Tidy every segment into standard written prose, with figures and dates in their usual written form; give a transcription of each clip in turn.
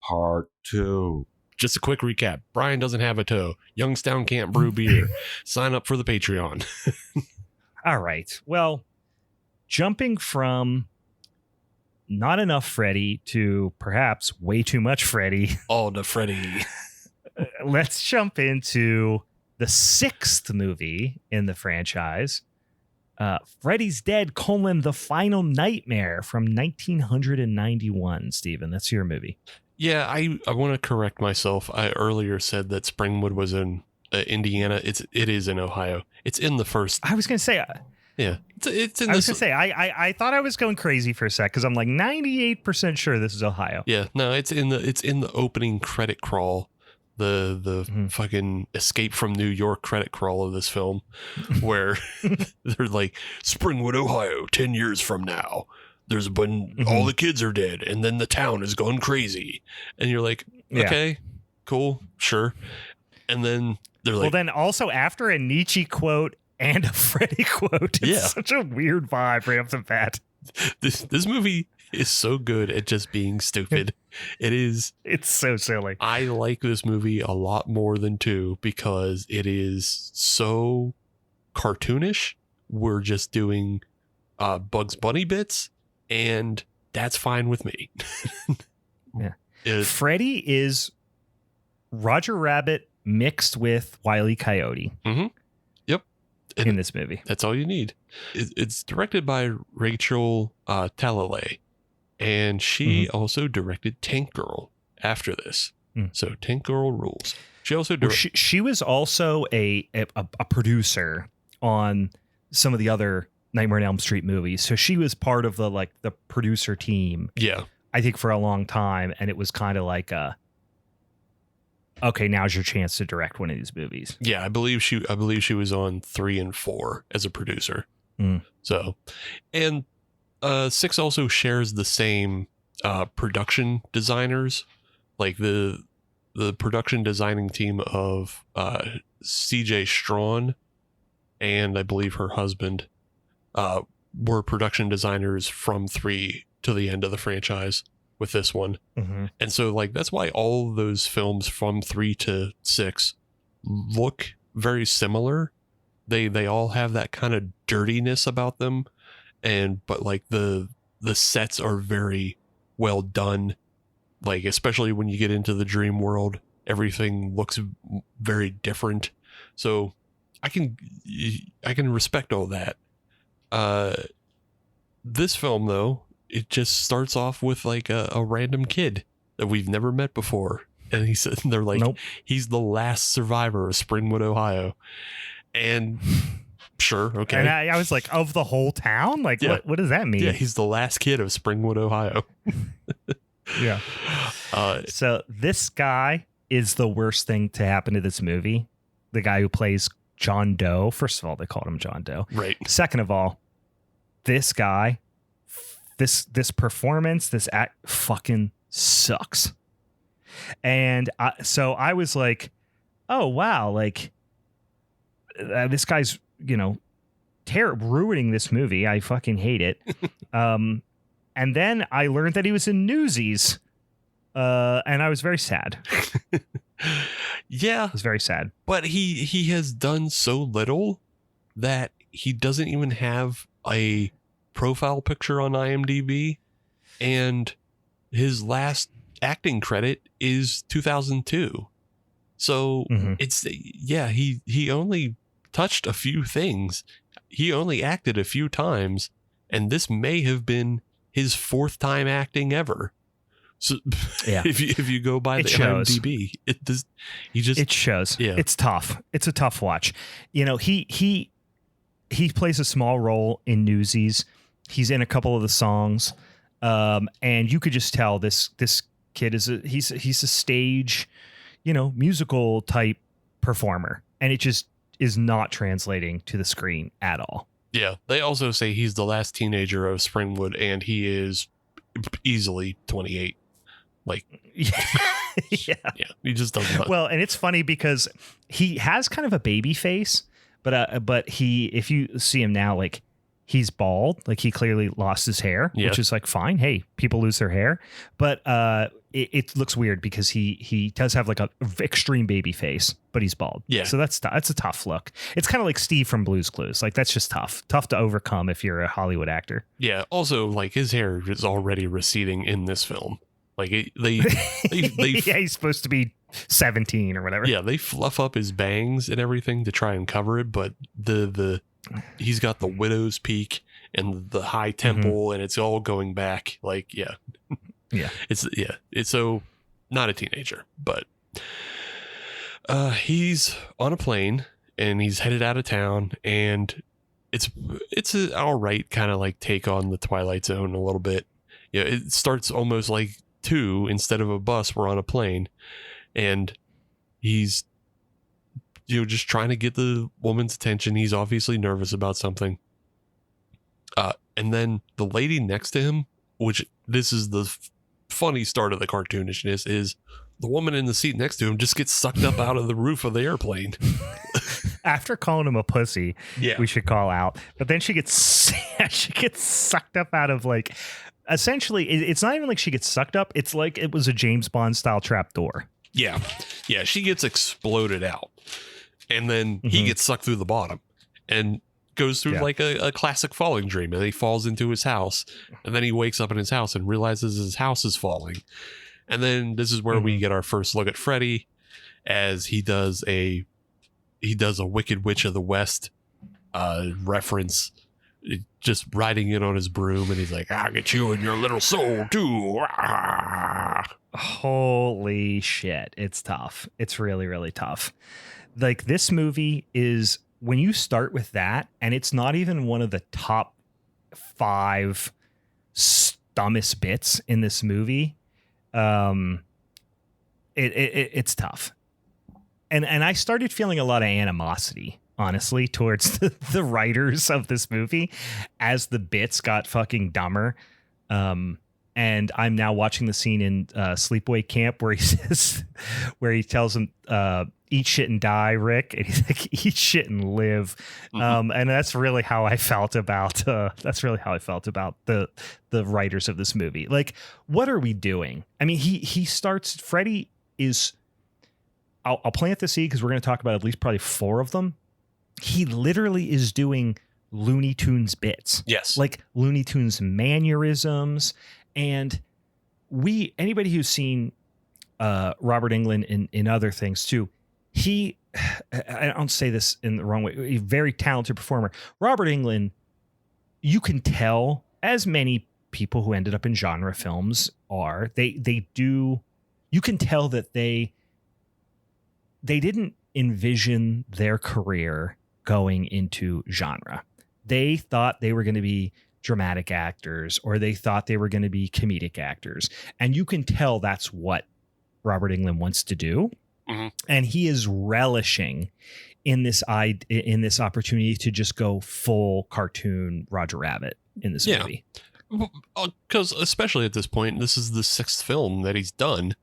Part 2. Just a quick recap. Brian doesn't have a toe. Youngstown can't brew beer. Sign up for the Patreon. All right. Well, jumping from not enough Freddy to perhaps way too much Freddy. Oh, the Freddy. Let's jump into the 6th movie in the franchise. Freddy's Dead: The Final Nightmare from 1991. Steven, that's your movie. Yeah, I want to correct myself. I earlier said that Springwood was in Indiana. It is in Ohio. It's in the first. I was going to say... yeah, it's in. I was going to say, I thought I was going crazy for a sec because I'm like 98% sure this is Ohio. Yeah, no, it's in the opening credit crawl. The fucking Escape from New York credit crawl of this film, where they're like, Springwood, Ohio, 10 years from now, there's been all the kids are dead, and then the town is going crazy, and you're like, okay, cool, sure, and then they're like, well, then also after a Nietzsche quote and a Freddy quote, it's such a weird vibe right off the bat. This movie is so good at just being stupid. It's so silly. I like this movie a lot more than 2 because it is so cartoonish. We're just doing Bugs Bunny bits, and that's fine with me. Yeah. Freddy is Roger Rabbit mixed with Wile E. Coyote. Mm-hmm. Yep. In this movie. That's all you need. It's directed by Rachel Talalay. And she also directed Tank Girl after this. So Tank Girl rules. She also she was also a producer on some of the other Nightmare on Elm Street movies. So she was part of the producer team. Yeah. I think for a long time, and it was kind of like okay, now's your chance to direct one of these movies. Yeah, I believe she was on 3 and 4 as a producer. So, and 6 also shares the same production designers, like the production designing team of CJ Strawn and I believe her husband were production designers from 3 to the end of the franchise with this one. And so that's why all those films from 3 to 6 look very similar. They all have that kind of dirtiness about them. But the sets are very well done, especially when you get into the dream world, everything looks very different. So I can respect all that. This film though, it just starts off with a random kid that we've never met before, and they're like, nope. He's the last survivor of Springwood, Ohio, and sure, okay. And I was like, of the whole town? What does that mean? Yeah, he's the last kid of Springwood, Ohio. Yeah. So this guy is the worst thing to happen to this movie. The guy who plays John Doe. First of all, they called him John Doe. Right. Second of all, this guy, this performance, this act fucking sucks. And so I was like, oh, wow. This guy's, ruining this movie. I fucking hate it. And then I learned that he was in Newsies. And I was very sad. Yeah. I was very sad. But he has done so little that he doesn't even have a profile picture on IMDb. And his last acting credit is 2002. So he only touched a few things. He only acted a few times, and this may have been his 4th time acting ever. So yeah, if you go by the IMDb, it shows. Yeah, it's tough. It's a tough watch. He plays a small role in Newsies. He's in a couple of the songs, and you could just tell this kid he's a stage, musical type performer, and it just is not translating to the screen at all. Yeah, they also say he's the last teenager of Springwood, and he is easily 28. Yeah, he just doesn't. Well, and it's funny because he has kind of a baby face, but if you see him now, he's bald, he clearly lost his hair, which is fine. Hey, people lose their hair, but it looks weird because he does have like a extreme baby face, but he's bald. Yeah. So that's a tough look. It's kind of like Steve from Blue's Clues. Like that's just tough to overcome if you're a Hollywood actor. Yeah. Also, like his hair is already receding in this film. Like they yeah, he's supposed to be 17 or whatever. Yeah, they fluff up his bangs and everything to try and cover it, but he's got the widow's peak and the high temple, and it's all going back. Like, yeah. It's so not a teenager, but he's on a plane and he's headed out of town, and it's an all right kind of like take on the Twilight Zone a little bit. Yeah, it starts almost like 2 instead of a bus. We're on a plane, and he's just trying to get the woman's attention. He's obviously nervous about something. And then the lady next to him, which this is the funny start of the cartoonishness, is the woman in the seat next to him just gets sucked up out of the roof of the airplane. After calling him a pussy, we should call out. But then she gets sucked up out of like, essentially, it's not even like she gets sucked up. It's like it was a James Bond style trap door. Yeah. Yeah. She gets exploded out, and then he gets sucked through the bottom and goes through like a classic falling dream, and he falls into his house, and then he wakes up in his house and realizes his house is falling. And then this is where we get our first look at Freddy, as he does a Wicked Witch of the West reference, just riding in on his broom, and he's like, "I'll get you and your little soul too." Holy shit. It's tough. It's really, really tough. Like, this movie is, when you start with that, and it's not even one of the top 5 dumbest bits in this movie, it's tough. And I started feeling a lot of animosity, honestly, towards the writers of this movie as the bits got fucking dumber. And I'm now watching the scene in Sleepaway Camp where he tells him, "Eat shit and die, Rick," and he's like, "Eat shit and live." And that's really how I felt about the writers of this movie. Like, what are we doing? I mean, he starts. Freddy is. I'll plant the seed because we're going to talk about at least probably 4 of them. He literally is doing Looney Tunes bits. Yes, like Looney Tunes mannerisms. And anybody who's seen Robert Englund in other things too, I don't say this in the wrong way, a very talented performer. Robert Englund, you can tell, as many people who ended up in genre films are, you can tell that they didn't envision their career going into genre. They thought they were going to be dramatic actors, or they thought they were going to be comedic actors. And you can tell that's what Robert Englund wants to do. And he is relishing in this opportunity to just go full cartoon Roger Rabbit in this movie. Because especially at this point, this is the 6th film that he's done.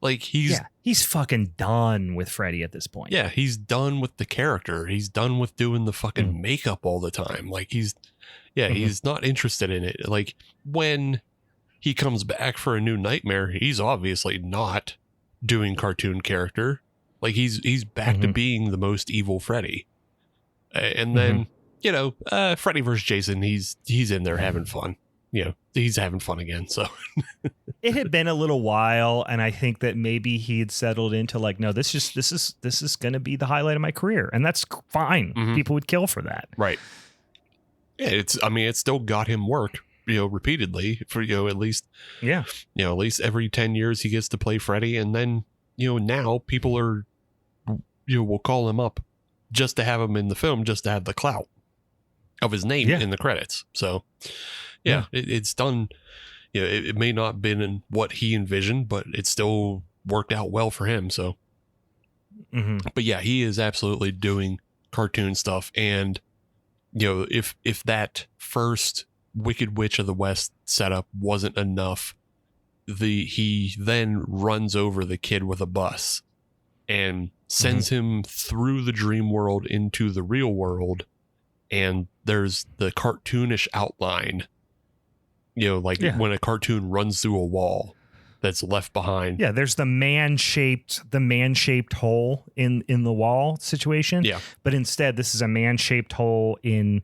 Like, he's fucking done with Freddy at this point. Yeah, he's done with the character. He's done with doing the fucking makeup all the time. Like, he's not interested in it. Like, when he comes back for a new Nightmare, he's obviously not doing cartoon character. Like, he's back to being the most evil Freddy. And then, Freddy versus Jason, he's in there having fun. He's having fun again. So it had been a little while, and I think that maybe he had settled into like, no, this is going to be the highlight of my career, and that's fine. People would kill for that, right? Yeah, it still got him work, repeatedly for at least at least every 10 years he gets to play Freddy, and then now people are will call him up just to have him in the film, just to have the clout of his name in the credits. So. Yeah, it's done. It may not have been in what he envisioned, but it still worked out well for him. So, but yeah, he is absolutely doing cartoon stuff. And, if that first Wicked Witch of the West setup wasn't enough, he then runs over the kid with a bus and sends him through the dream world into the real world. And there's the cartoonish outline. When a cartoon runs through a wall, that's left behind. Yeah, there's the man-shaped hole in the wall situation. Yeah. But instead, this is a man-shaped hole in,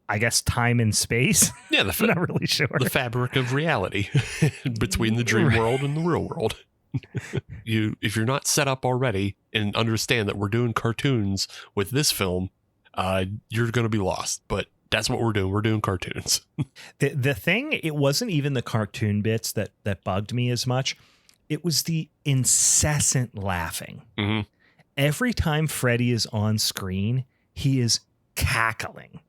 I guess, time and space. Yeah, I'm not really sure. The fabric of reality between the dream world and the real world. If you're not set up already and understand that we're doing cartoons with this film, you're going to be lost. But that's what we're doing. We're doing cartoons. The thing, it wasn't even the cartoon bits that bugged me as much. It was the incessant laughing. Mm-hmm. Every time Freddy is on screen, he is cackling.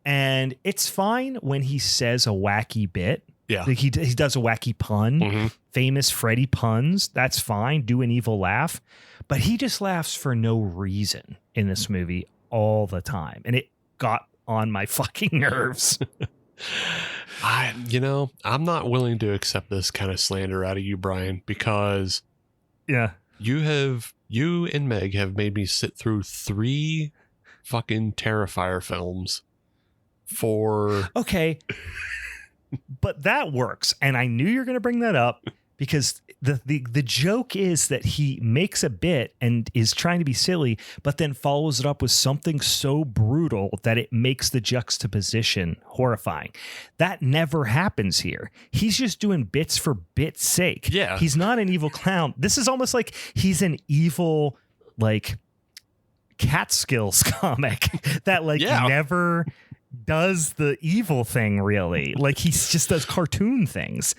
And it's fine when he says a wacky bit. Yeah. Like he does a wacky pun, Mm-hmm. famous Freddy puns. That's fine. Do an evil laugh. But he just laughs for no reason in this movie all the time. And it got on my fucking nerves. I'm not willing to accept this kind of slander out of you, Brian, because Yeah. you and Meg have made me sit through 3 fucking Terrifier films for... Okay. But that works. And I knew you were going to bring that up because the joke is that he makes a bit and is trying to be silly, but then follows it up with something so brutal that it makes the juxtaposition horrifying. That never happens here. He's just doing bits for bit's sake. Yeah. He's not an evil clown. This is almost like he's an evil, like, Catskills comic that never does the evil thing, really. Like, he just does cartoon things.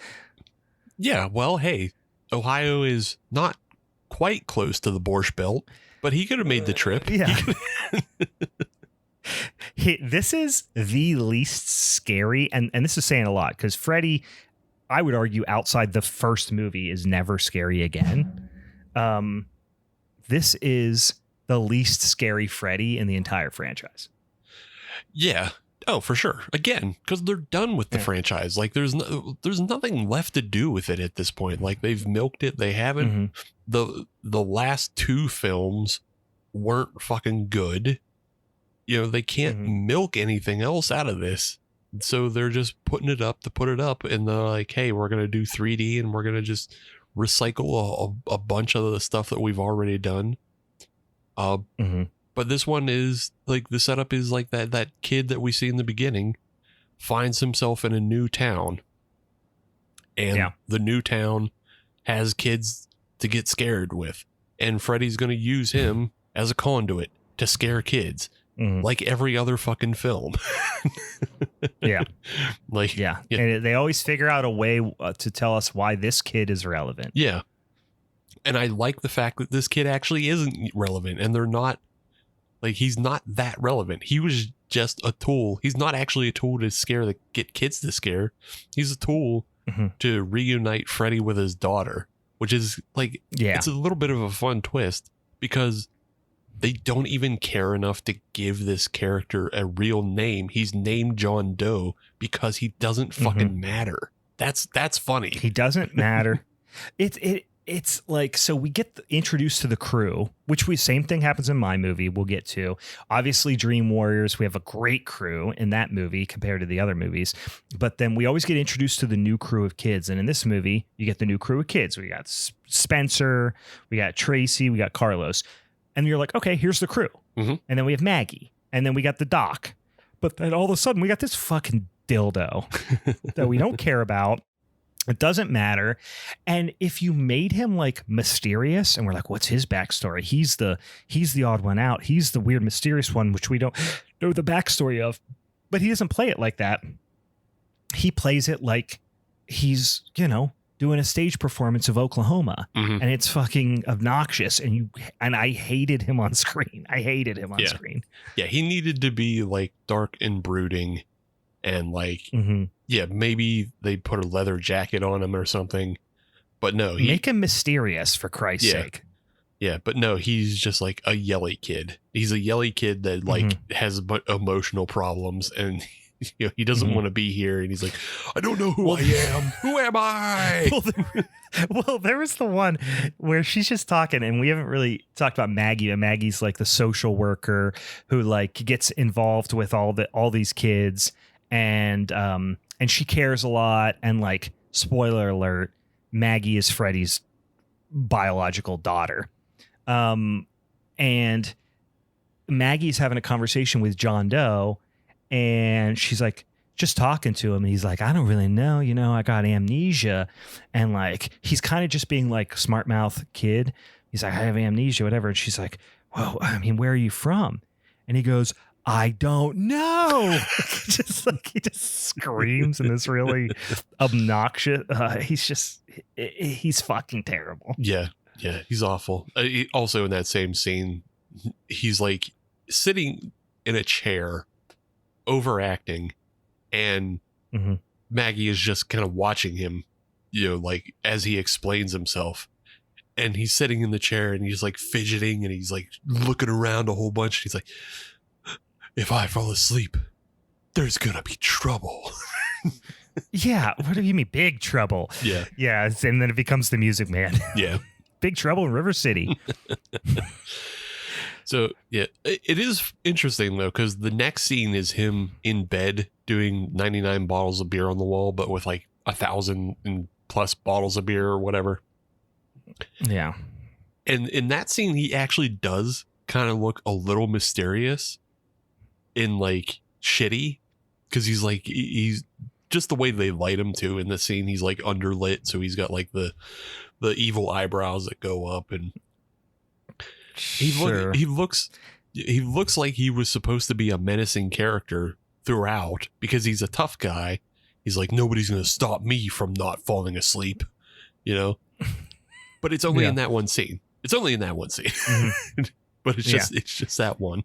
Yeah, well, hey, Ohio is not quite close to the Borscht Belt, but he could have made the trip. Yeah. This is the least scary, and this is saying a lot, because Freddy, I would argue, outside the first movie, is never scary again. This is the least scary Freddy in the entire franchise. Yeah. Oh, for sure. Again, because they're done with the franchise. Like, there's nothing left to do with it at this point. Like, they've milked it. They haven't. Mm-hmm. The last 2 films weren't fucking good. They can't milk anything else out of this. So they're just putting it up to put it up. And they're like, hey, we're going to do 3D and we're going to just recycle a bunch of the stuff that we've already done. But this one is like, the setup is like that kid that we see in the beginning finds himself in a new town, and the new town has kids to get scared with, and Freddy's going to use him as a conduit to scare kids, like every other fucking film. Yeah. Yeah. And they always figure out a way to tell us why this kid is relevant. Yeah. And I like the fact that this kid actually isn't relevant, and they're not, like, he's not that relevant. He was just a tool. He's not actually a tool to get kids to scare. He's a tool to reunite Freddy with his daughter, which is like, it's a little bit of a fun twist, because they don't even care enough to give this character a real name. He's named John Doe because he doesn't fucking matter. That's funny. He doesn't matter. It's like, so we get introduced to the crew, which same thing happens in my movie. We'll get to, obviously, Dream Warriors. We have a great crew in that movie compared to the other movies, but then we always get introduced to the new crew of kids. And in this movie, you get the new crew of kids. We got Spencer, we got Tracy, we got Carlos, and you're like, okay, here's the crew. And then we have Maggie, and then we got the doc, but then all of a sudden we got this fucking dildo that we don't care about. It doesn't matter. And if you made him like mysterious, and we're like, what's his backstory? He's the odd one out. He's the weird, mysterious one, which we don't know the backstory of. But he doesn't play it like that. He plays it like he's, doing a stage performance of Oklahoma. And it's fucking obnoxious. And I hated him on screen. Screen. Yeah, he needed to be like dark and brooding. And like, maybe they put a leather jacket on him or something, but no, make him mysterious, for Christ's sake. Yeah, but no, he's just like a yelly kid. He's a yelly kid that like has emotional problems, and he doesn't want to be here. And he's like, I don't know who I am. Who am I? Well, there was the one where she's just talking, and we haven't really talked about Maggie. And Maggie's like the social worker who like gets involved with all these kids. And she cares a lot, and like, spoiler alert, Maggie is Freddy's biological daughter. And Maggie's having a conversation with John Doe, and she's like, just talking to him. And he's like, I don't really know. I got amnesia. And like, he's kind of just being like smart mouth kid. He's like, I have amnesia, whatever. And she's like, well, I mean, where are you from? And he goes, I don't know. He just screams in this really obnoxious. He's fucking terrible. Yeah. He's awful. Also in that same scene, he's like sitting in a chair, overacting, and Maggie is just kind of watching him, like as he explains himself. And he's sitting in the chair and he's like fidgeting and he's like looking around a whole bunch. He's like, if I fall asleep, there's gonna be trouble. Yeah. What do you mean big trouble? Yeah. Yeah. And then it becomes the Music Man. Yeah. Big Trouble in River City. So, yeah, it is interesting, though, because the next scene is him in bed doing 99 bottles of beer on the wall, but with like 1,000+ bottles of beer or whatever. Yeah. And in that scene, he actually does kind of look a little mysterious and like shitty, because he's just the way they light him too in the scene. He's like underlit, so he's got like the evil eyebrows that go up, and he looks like he was supposed to be a menacing character throughout, because he's a tough guy. He's like, nobody's going to stop me from not falling asleep, but it's only in that one scene. It's only in that one scene. Mm-hmm. But it's just that one.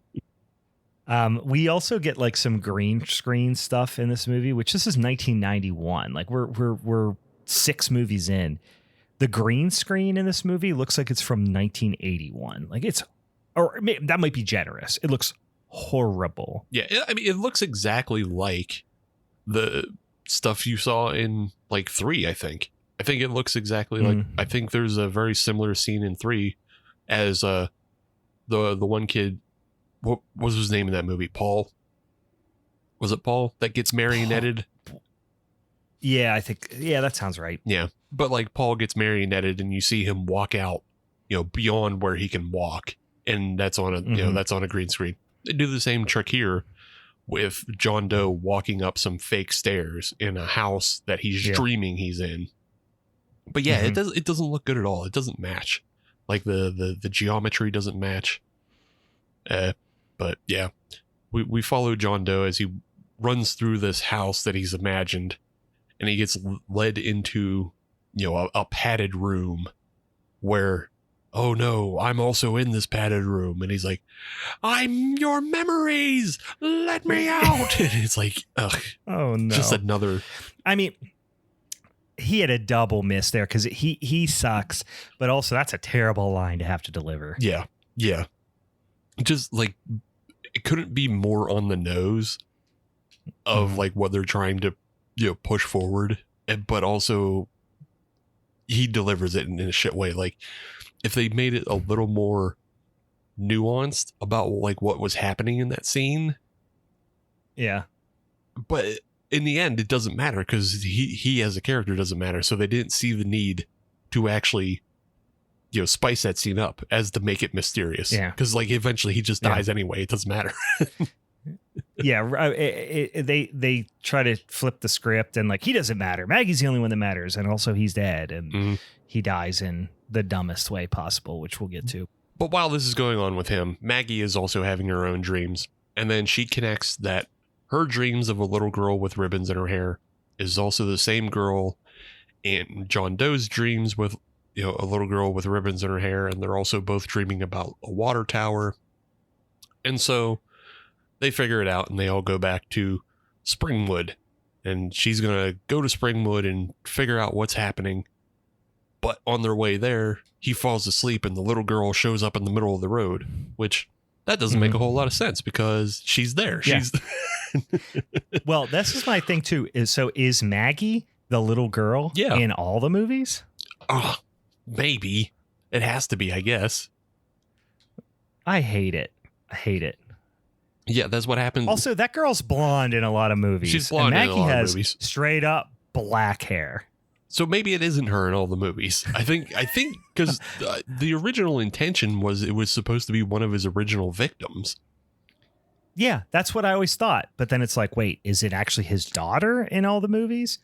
We also get like some green screen stuff in this movie, which this is 1991. Like we're 6 movies in. The green screen in this movie looks like it's from 1981. Like that might be generous. It looks horrible. Yeah, I mean, it looks exactly like the stuff you saw in like 3. I think it looks exactly like. I think there's a very similar scene in 3 as the one kid. What was his name in that movie? Paul. Was it Paul that gets marionetted? Yeah, I think. Yeah, that sounds right. Yeah. But like Paul gets marionetted and you see him walk out, beyond where he can walk. And that's on that's on a green screen. They do the same trick here with John Doe walking up some fake stairs in a house that he's dreaming he's in. But yeah, it doesn't look good at all. It doesn't match. Like the geometry doesn't match. But yeah, we follow John Doe as he runs through this house that he's imagined, and he gets led into a padded room where, oh no, I'm also in this padded room. And he's like, I'm your memories. Let me out. And it's like, ugh. Oh no. Just another. I mean, he had a double miss there because he sucks, but also that's a terrible line to have to deliver. Yeah. Yeah. Just like, it couldn't be more on the nose of like what they're trying to, push forward. But also, he delivers it in a shit way. Like, if they made it a little more nuanced about like what was happening in that scene. Yeah. But in the end, it doesn't matter because he as a character doesn't matter. So they didn't see the need to actually, spice that scene up as to make it mysterious. Yeah. Because like eventually he just dies anyway. It doesn't matter. Yeah. They try to flip the script and like, he doesn't matter. Maggie's the only one that matters. And also he's dead and he dies in the dumbest way possible, which we'll get to. But while this is going on with him, Maggie is also having her own dreams. And then she connects that her dreams of a little girl with ribbons in her hair is also the same girl in John Doe's dreams with, a little girl with ribbons in her hair. And they're also both dreaming about a water tower. And so they figure it out and they all go back to Springwood. And she's going to go to Springwood and figure out what's happening. But on their way there, he falls asleep and the little girl shows up in the middle of the road, which that doesn't make a whole lot of sense because she's there. Yeah. She's Well, this is my thing too. Is Maggie the little girl in all the movies? Oh, maybe. It has to be, I guess. I hate it. Yeah, that's what happens. Also, that girl's blonde in a lot of movies. She's blonde and Maggie in a lot has of movies. Straight up black hair. So maybe it isn't her in all the movies. I think because the original intention was it was supposed to be one of his original victims. Yeah, that's what I always thought. But then it's like, wait, is it actually his daughter in all the movies?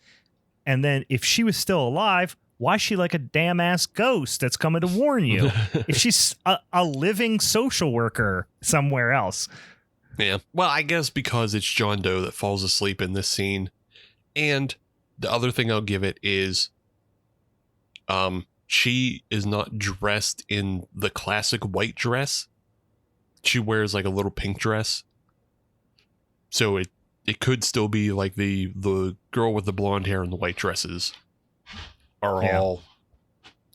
And then if she was still alive, why is she like a damn ass ghost that's coming to warn you? If she's a living social worker somewhere else. Yeah. Well, I guess because it's John Doe that falls asleep in this scene. And the other thing I'll give it is she is not dressed in the classic white dress. She wears like a little pink dress. So it could still be like the girl with the blonde hair and the white dresses are all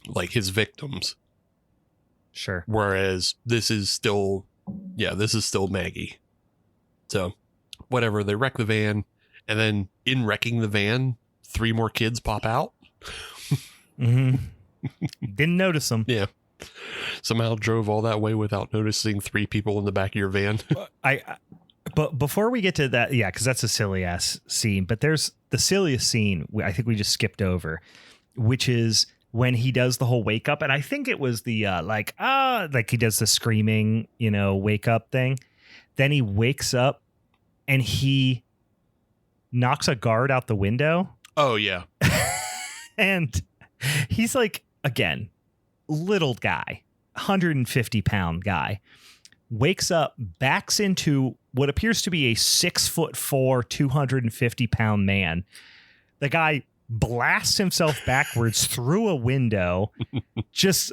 like his victims. Sure. Whereas this is still Maggie. So whatever, they wreck the van, and then in wrecking the van, 3 more kids pop out. Mm-hmm. Didn't notice them. Yeah. Somehow drove all that way without noticing 3 people in the back of your van. But before we get to that, yeah, because that's a silly ass scene. But there's the silliest scene I think we just skipped over, which is when he does the whole wake up. And I think it was the like he does the screaming, wake up thing. Then he wakes up and he knocks a guard out the window. Oh, yeah. And he's like, again, little guy, 150-pound guy, wakes up, backs into what appears to be a 6'4", 250-pound man. The guy blasts himself backwards through a window, just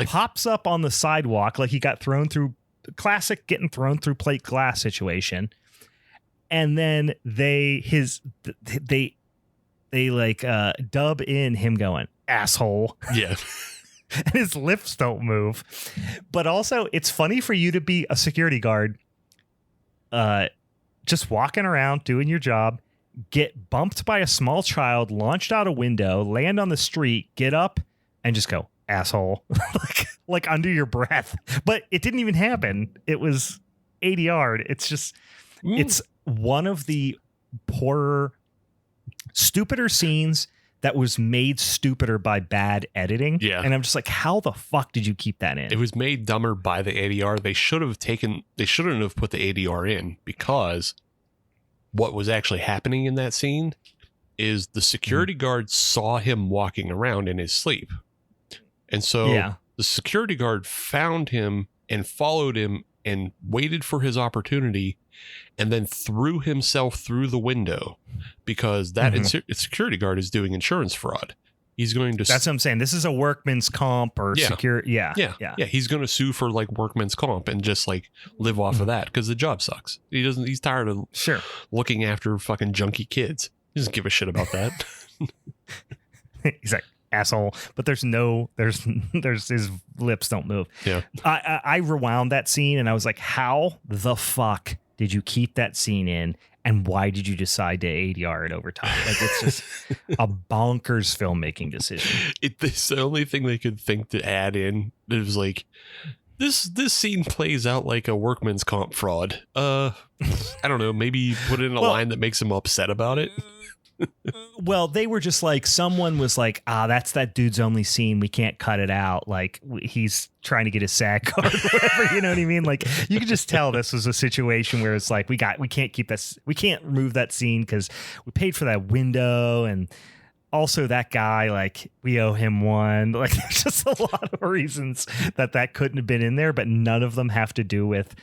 pops up on the sidewalk like he got thrown through, classic getting thrown through plate glass situation. And then they dub in him going, asshole. Yeah. And his lips don't move. But also, it's funny for you to be a security guard, just walking around doing your job, get bumped by a small child, launched out a window, land on the street, get up, and just go, asshole, like under your breath. But it didn't even happen. It was ADR'd. It's just, it's one of the poorer, stupider scenes that was made stupider by bad editing. Yeah. And I'm just like, how the fuck did you keep that in? It was made dumber by the ADR. They shouldn't have put the ADR in, because what was actually happening in that scene is the security guard saw him walking around in his sleep. And so the security guard found him and followed him and waited for his opportunity, and then threw himself through the window, because that security guard is doing insurance fraud. He's going to. That's what I'm saying. This is a workman's comp or security. Yeah. He's going to sue for like workman's comp and just like live off of that, because the job sucks. He's tired of looking after fucking junky kids. He doesn't give a shit about that. He's like, asshole. But there's his lips don't move. Yeah. I rewound that scene and I was like, how the fuck did you keep that scene in? And why did you decide to ADR it over time? Like, it's just a bonkers filmmaking decision. It's the only thing they could think to add in. It was like, this scene plays out like a workman's comp fraud. I don't know. Maybe put in a line that makes him upset about it. Well, they were just like, someone was like, that's that dude's only scene. We can't cut it out. Like, he's trying to get his SAG card or whatever. You know what I mean? Like, you could just tell this was a situation where it's like, we can't keep this. We can't remove that scene because we paid for that window. And also that guy, like, we owe him one. Like, there's just a lot of reasons that couldn't have been in there, but none of them have to do with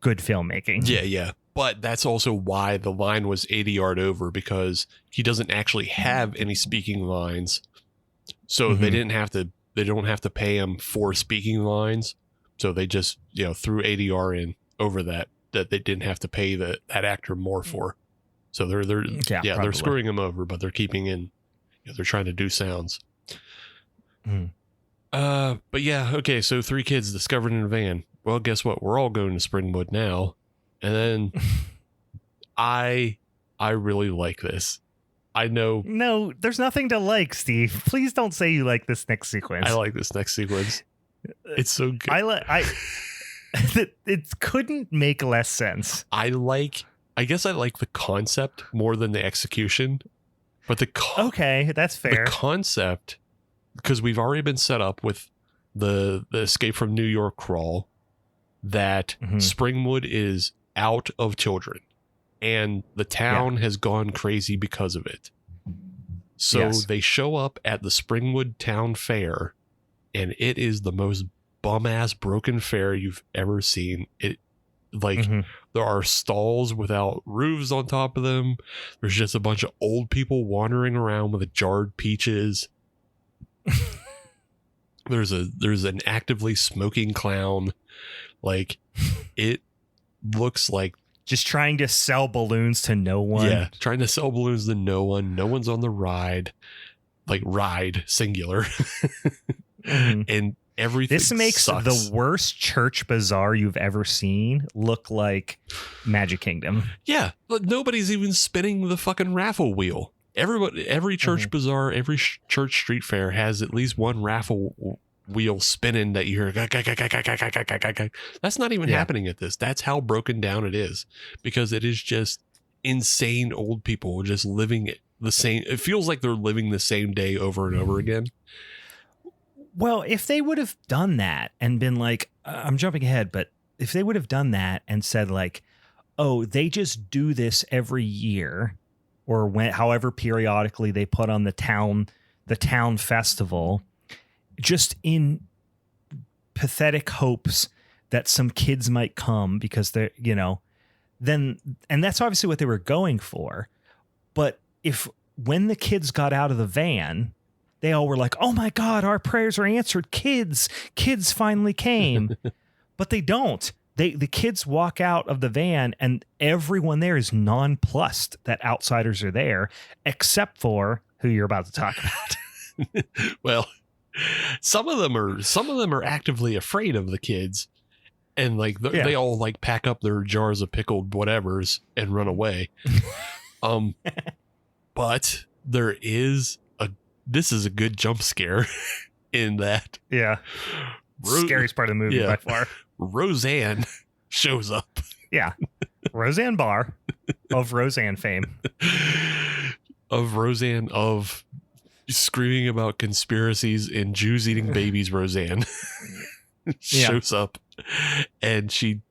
good filmmaking. Yeah. But that's also why the line was ADR'd over, because he doesn't actually have any speaking lines. So they don't have to pay him for speaking lines. So they just, threw ADR in over that they didn't have to pay that actor more for. So they're screwing him over, but they're keeping in, they're trying to do sounds. But yeah, okay. So 3 kids discovered in a van. Well, guess what? We're all going to Springwood now. And then I really like this. I know. No, there's nothing to like, Steve. Please don't say you like this next sequence. I like this next sequence. It's so good. It couldn't make less sense. I guess I like the concept more than the execution. But okay, that's fair. The concept, because we've already been set up with the Escape from New York crawl, that Springwood is out of children, and the town has gone crazy because of it. So they show up at the Springwood Town Fair, and it is the most bum-ass broken fair you've ever seen. It there are stalls without roofs on top of them. There's just a bunch of old people wandering around with jarred peaches. There's an actively smoking clown. Like, it looks like just trying to sell balloons to no one. Yeah, trying to sell balloons to no one. No one's on the ride. Like, ride, singular. And everything This makes sucks. the worst church bazaar you've ever seen look like Magic Kingdom. Yeah, but nobody's even spinning the fucking raffle wheel. Every church bazaar, every church street fair has at least one raffle wheel spinning that you hear. That's not even happening at this. That's how broken down it is, because it is just insane old people just living the same. It feels like they're living the same day over and over again. Well, if they would have done that and been like, I'm jumping ahead, but if they would have done that and said like, oh, they just do this every year, or however periodically they put on the town festival, just in pathetic hopes that some kids might come because they're, then, and that's obviously what they were going for. But when the kids got out of the van, they all were like, oh my God, our prayers are answered. Kids finally came. But they don't. The kids walk out of the van and everyone there is nonplussed that outsiders are there, except for who you're about to talk about. Well, some of them are actively afraid of the kids, and like they all like pack up their jars of pickled whatevers and run away. But this is a good jump scare in that. Yeah. Scariest part of the movie by far. Roseanne shows up. Yeah. Roseanne Barr of Roseanne fame. Of screaming about conspiracies and Jews eating babies. Roseanne shows up, and she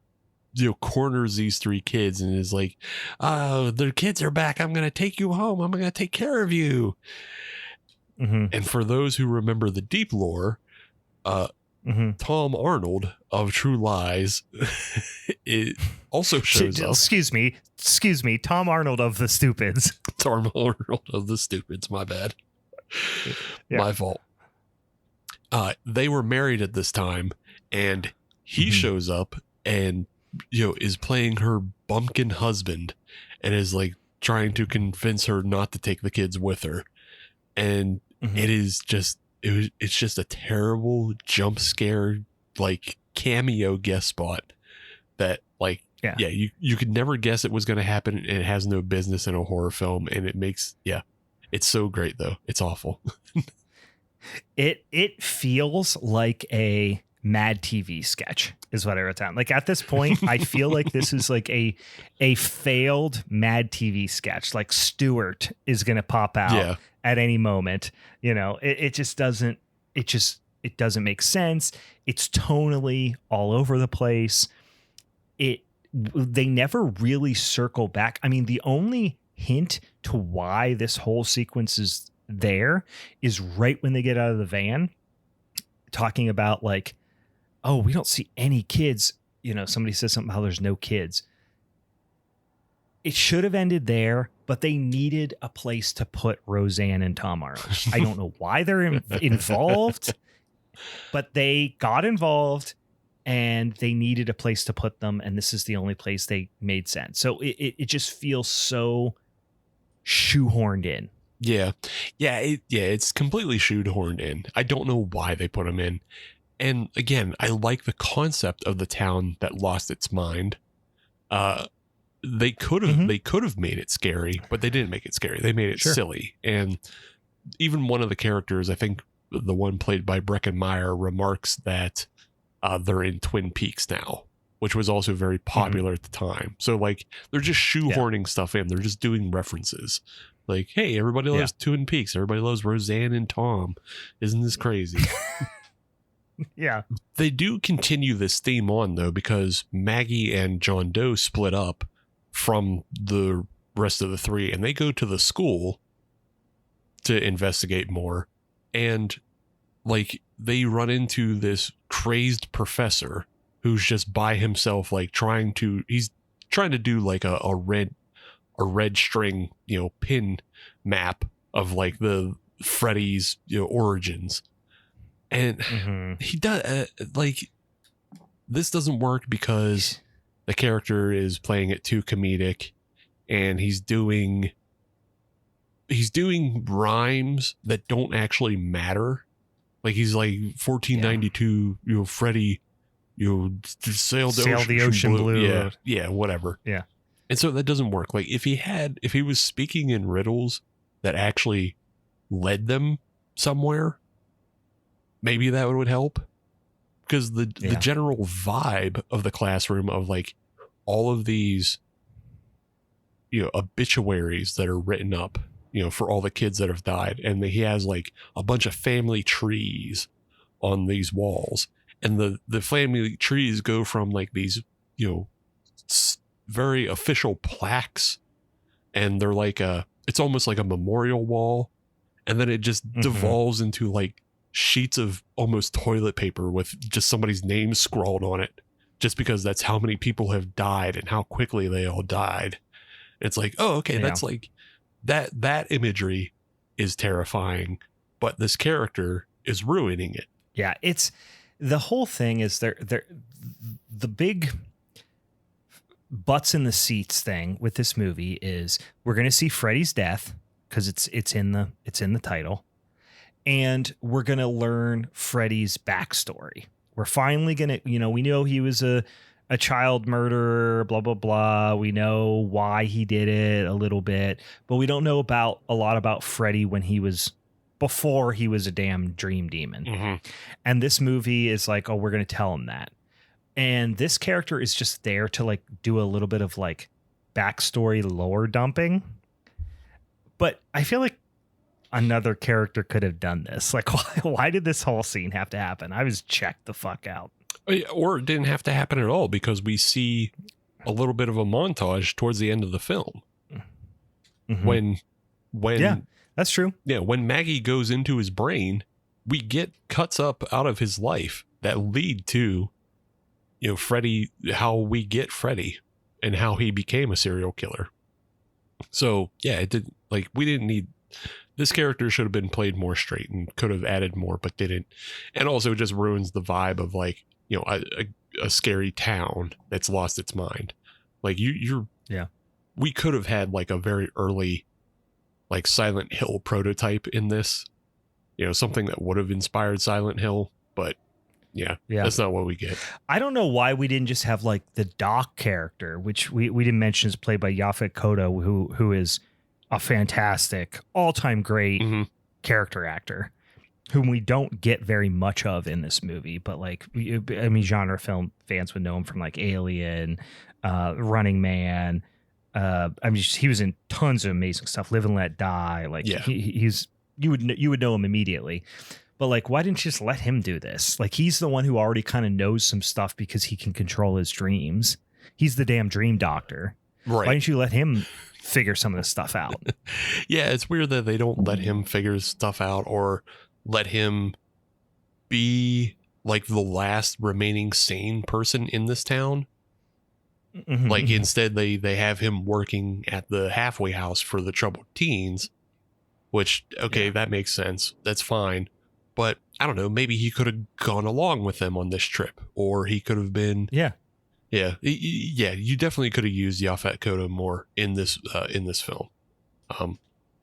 corners these three kids and is like, oh, their kids are back. I'm going to take you home. I'm going to take care of you. And for those who remember the deep lore, Tom Arnold of True Lies it also shows up. Excuse me, Tom Arnold of The Stupids. Tom Arnold of The Stupids, my bad. My fault. They were married at this time, and he shows up and is playing her bumpkin husband and is like trying to convince her not to take the kids with her. And it's just a terrible jump scare, like cameo guest spot that like, you could never guess it was going to happen. And it has no business in a horror film. And it makes, it's so great though. It's awful. It feels like a Mad TV sketch is what I wrote down. Like at this point, I feel like this is like a failed Mad TV sketch. Like Stewart is going to pop out at any moment. It just doesn't make sense. It's tonally all over the place. They never really circle back. I mean, the only hint to why this whole sequence is there is right when they get out of the van, talking about like, oh, we don't see any kids. Somebody says something how there's no kids. It should have ended there, but they needed a place to put Roseanne and Tom Arnold. I don't know why they're involved, but they got involved and they needed a place to put them. And this is the only place they made sense. So it just feels so shoehorned in. It's completely shoehorned in. I don't know why they put them in. And again, I like the concept of the town that lost its mind. They could have made it scary, but they didn't make it scary. They made it silly. And even one of the characters, I think the one played by Breckenmeyer, remarks that they're in Twin Peaks now, which was also very popular at the time. So like they're just shoehorning stuff in. They're just doing references. Like, hey, everybody loves Twin Peaks. Everybody loves Roseanne and Tom. Isn't this crazy? Yeah. They do continue this theme on, though, because Maggie and John Doe split up from the rest of the three, and they go to the school to investigate more. And, like, they run into this crazed professor who's just by himself, like, he's trying to do, like, a red string, pin map of, like, the Freddy's, origins. And he does, like, this doesn't work because the character is playing it too comedic, and he's doing rhymes that don't actually matter. Like, he's like 1492, Freddy, sailed the ocean blue. Yeah, whatever. Yeah. And so that doesn't work. Like, if he was speaking in riddles that actually led them somewhere, maybe that would help. Because the general vibe of the classroom of, like, all of these, obituaries that are written up, for all the kids that have died. And he has, like, a bunch of family trees on these walls. And the family trees go from, like, these, very official plaques. And they're like it's almost like a memorial wall. And then it just devolves into, like, sheets of almost toilet paper with just somebody's name scrawled on it, just because that's how many people have died and how quickly they all died. It's like, oh, okay, that's like that imagery is terrifying, but this character is ruining it. Yeah, it's the whole thing is the big butts in the seats thing with this movie is we're going to see Freddy's death because it's in the title. And we're going to learn Freddy's backstory. We're finally going to, we know he was a child murderer, blah, blah, blah. We know why he did it a little bit, but we don't know a lot about Freddy before he was a damn dream demon. And this movie is like, oh, we're going to tell him that. And this character is just there to, like, do a little bit of, like, backstory lore dumping. But I feel like another character could have done this. Like, why did this whole scene have to happen? I was checked the fuck out. Or it didn't have to happen at all, because we see a little bit of a montage towards the end of the film. When yeah, that's true. Yeah, when Maggie goes into his brain, we get cuts up out of his life that lead to, Freddy, how we get Freddy and how he became a serial killer. So yeah, it didn't, like, we didn't need. This character should have been played more straight and could have added more, but didn't. And also just ruins the vibe of, like, a scary town that's lost its mind. Like, we could have had, like, a very early, like, Silent Hill prototype in this, something that would have inspired Silent Hill, but yeah, that's not what we get. I don't know why we didn't just have, like, the Doc character, which we didn't mention is played by Yaphet Kotto, who is a fantastic, all-time great character actor, whom we don't get very much of in this movie. But, like, genre film fans would know him from, like, Alien, Running Man. He was in tons of amazing stuff. Live and Let Die. Like, you would know him immediately. But, like, why didn't you just let him do this? Like, he's the one who already kind of knows some stuff because he can control his dreams. He's the damn dream doctor. Right. Why didn't you let him figure some of this stuff out? Yeah, it's weird that they don't let him figure stuff out or let him be, like, the last remaining sane person in this town. Like, instead they have him working at the halfway house for the troubled teens, which, okay, that makes sense. That's fine. But I don't know, maybe he could have gone along with them on this trip, or he could have been. Yeah. You definitely could have used Yaphet Kotto more in this film,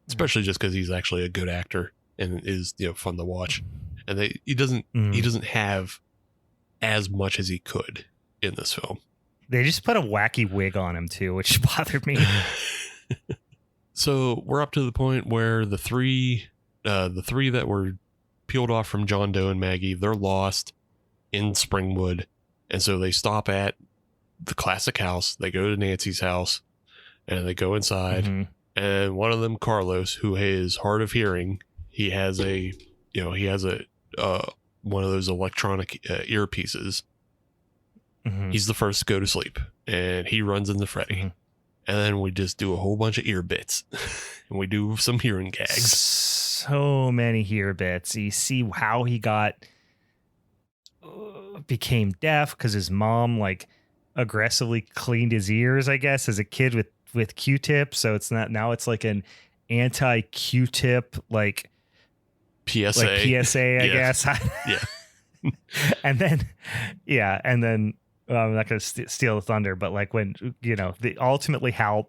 especially just because he's actually a good actor and is fun to watch, and he doesn't have as much as he could in this film. They just put a wacky wig on him too, which bothered me. So we're up to the point where the three that were peeled off from John Doe and Maggie, they're lost in Springwood, and so they stop at the classic house. They go to Nancy's house, and they go inside, And one of them, Carlos, who is hard of hearing, he has a one of those electronic earpieces. Mm-hmm. He's the first to go to sleep, and he runs into Freddy. Mm-hmm. And then we just do a whole bunch of ear bits, and we do some hearing gags. So many hear bits. You see how he became deaf because his mom like aggressively cleaned his ears, I guess, as a kid with Q-tip. So it's not, now it's like an anti-Q-tip like PSA, I guess. Yeah. and then I'm not going to steal the thunder, but like when, ultimately how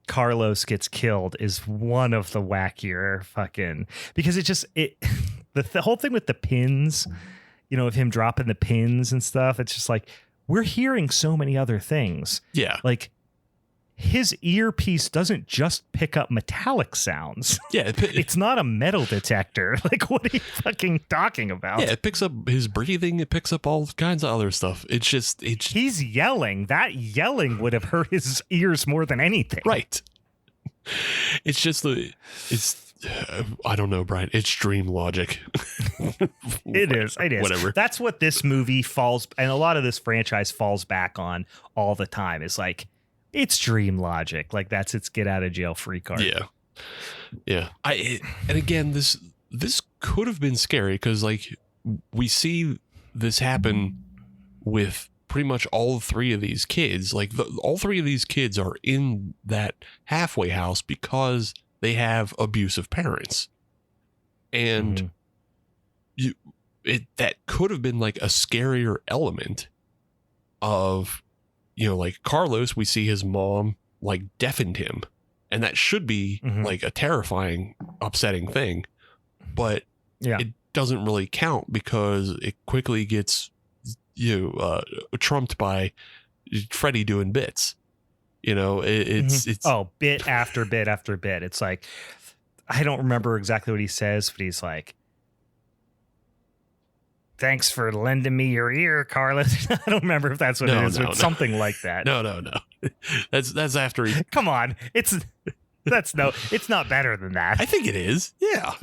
Carlos gets killed is one of the wackier fucking, because the whole thing with the pins, of him dropping the pins and stuff. It's just like, we're hearing so many other things. Yeah. Like his earpiece doesn't just pick up metallic sounds. Yeah. It's not a metal detector. Like, what are you fucking talking about? Yeah. It picks up his breathing. It picks up all kinds of other stuff. He's yelling. That yelling would have hurt his ears more than anything. Right. It's just I don't know, Brian. It's dream logic. It is. Whatever. That's what this movie falls, and a lot of this franchise falls back on all the time. It's like, it's dream logic. Like that's its get out of jail free card. Yeah. Yeah. And again, this could have been scary because like we see this happen with pretty much all three of these kids. Like all three of these kids are in that halfway house because they have abusive parents. And that could have been like a scarier element of, like Carlos, we see his mom like deafened him, and that should be like a terrifying, upsetting thing. But it doesn't really count because it quickly gets trumped by Freddy doing bits. It's bit after bit after bit. It's like, I don't remember exactly what he says, but he's like, thanks for lending me your ear, Carlos. I don't remember if that's what it is, but something like that. No. That's after he. Come on, it's not better than that. I think it is. Yeah.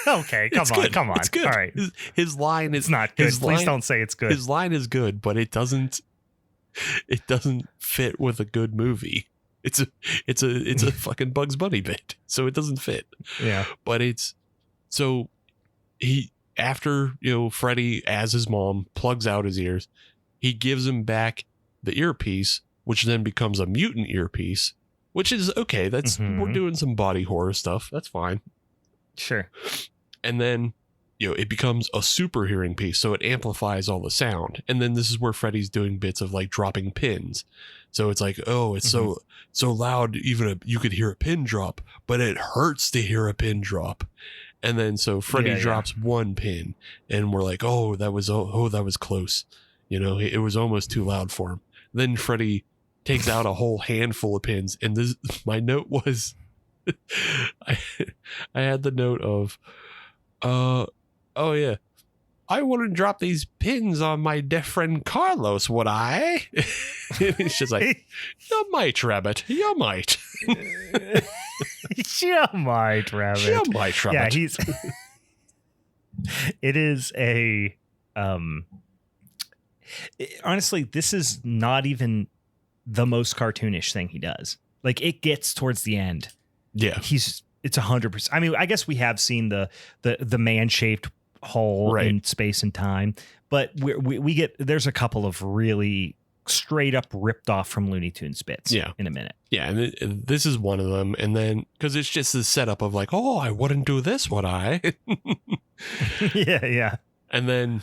Okay, come on. It's good. All right. His line is not good. Please don't say it's good. His line is good, but it doesn't fit with a good movie. It's a fucking Bugs Bunny bit, so it doesn't fit. Yeah. But after Freddy, as his mom, plugs out his ears, he gives him back the earpiece, which then becomes a mutant earpiece, which is okay. That's we're doing some body horror stuff. That's fine. Sure. And then it becomes a super hearing piece, so it amplifies all the sound. And then this is where Freddy's doing bits of like dropping pins. So it's like, oh, it's so loud, even you could hear a pin drop, but it hurts to hear a pin drop. And then so Freddy drops one pin, and we're like, oh, that was close. It was almost too loud for him. Then Freddy takes out a whole handful of pins, and my note was, I had the note of, oh yeah, I wouldn't drop these pins on my deaf friend Carlos, would I? It's just like, you might, Rabbit. You might. You might, Rabbit. You might, Rabbit. Yeah, it is a, honestly, this is not even the most cartoonish thing he does. Like, it gets towards the end. Yeah. It's 100%. I mean, I guess we have seen the man-shaped hole in space and time, but we get, there's a couple of really straight up ripped off from Looney Tunes bits in a minute. Yeah, and this is one of them. And then, because it's just the setup of like, oh, I wouldn't do this, would I? Yeah. And then,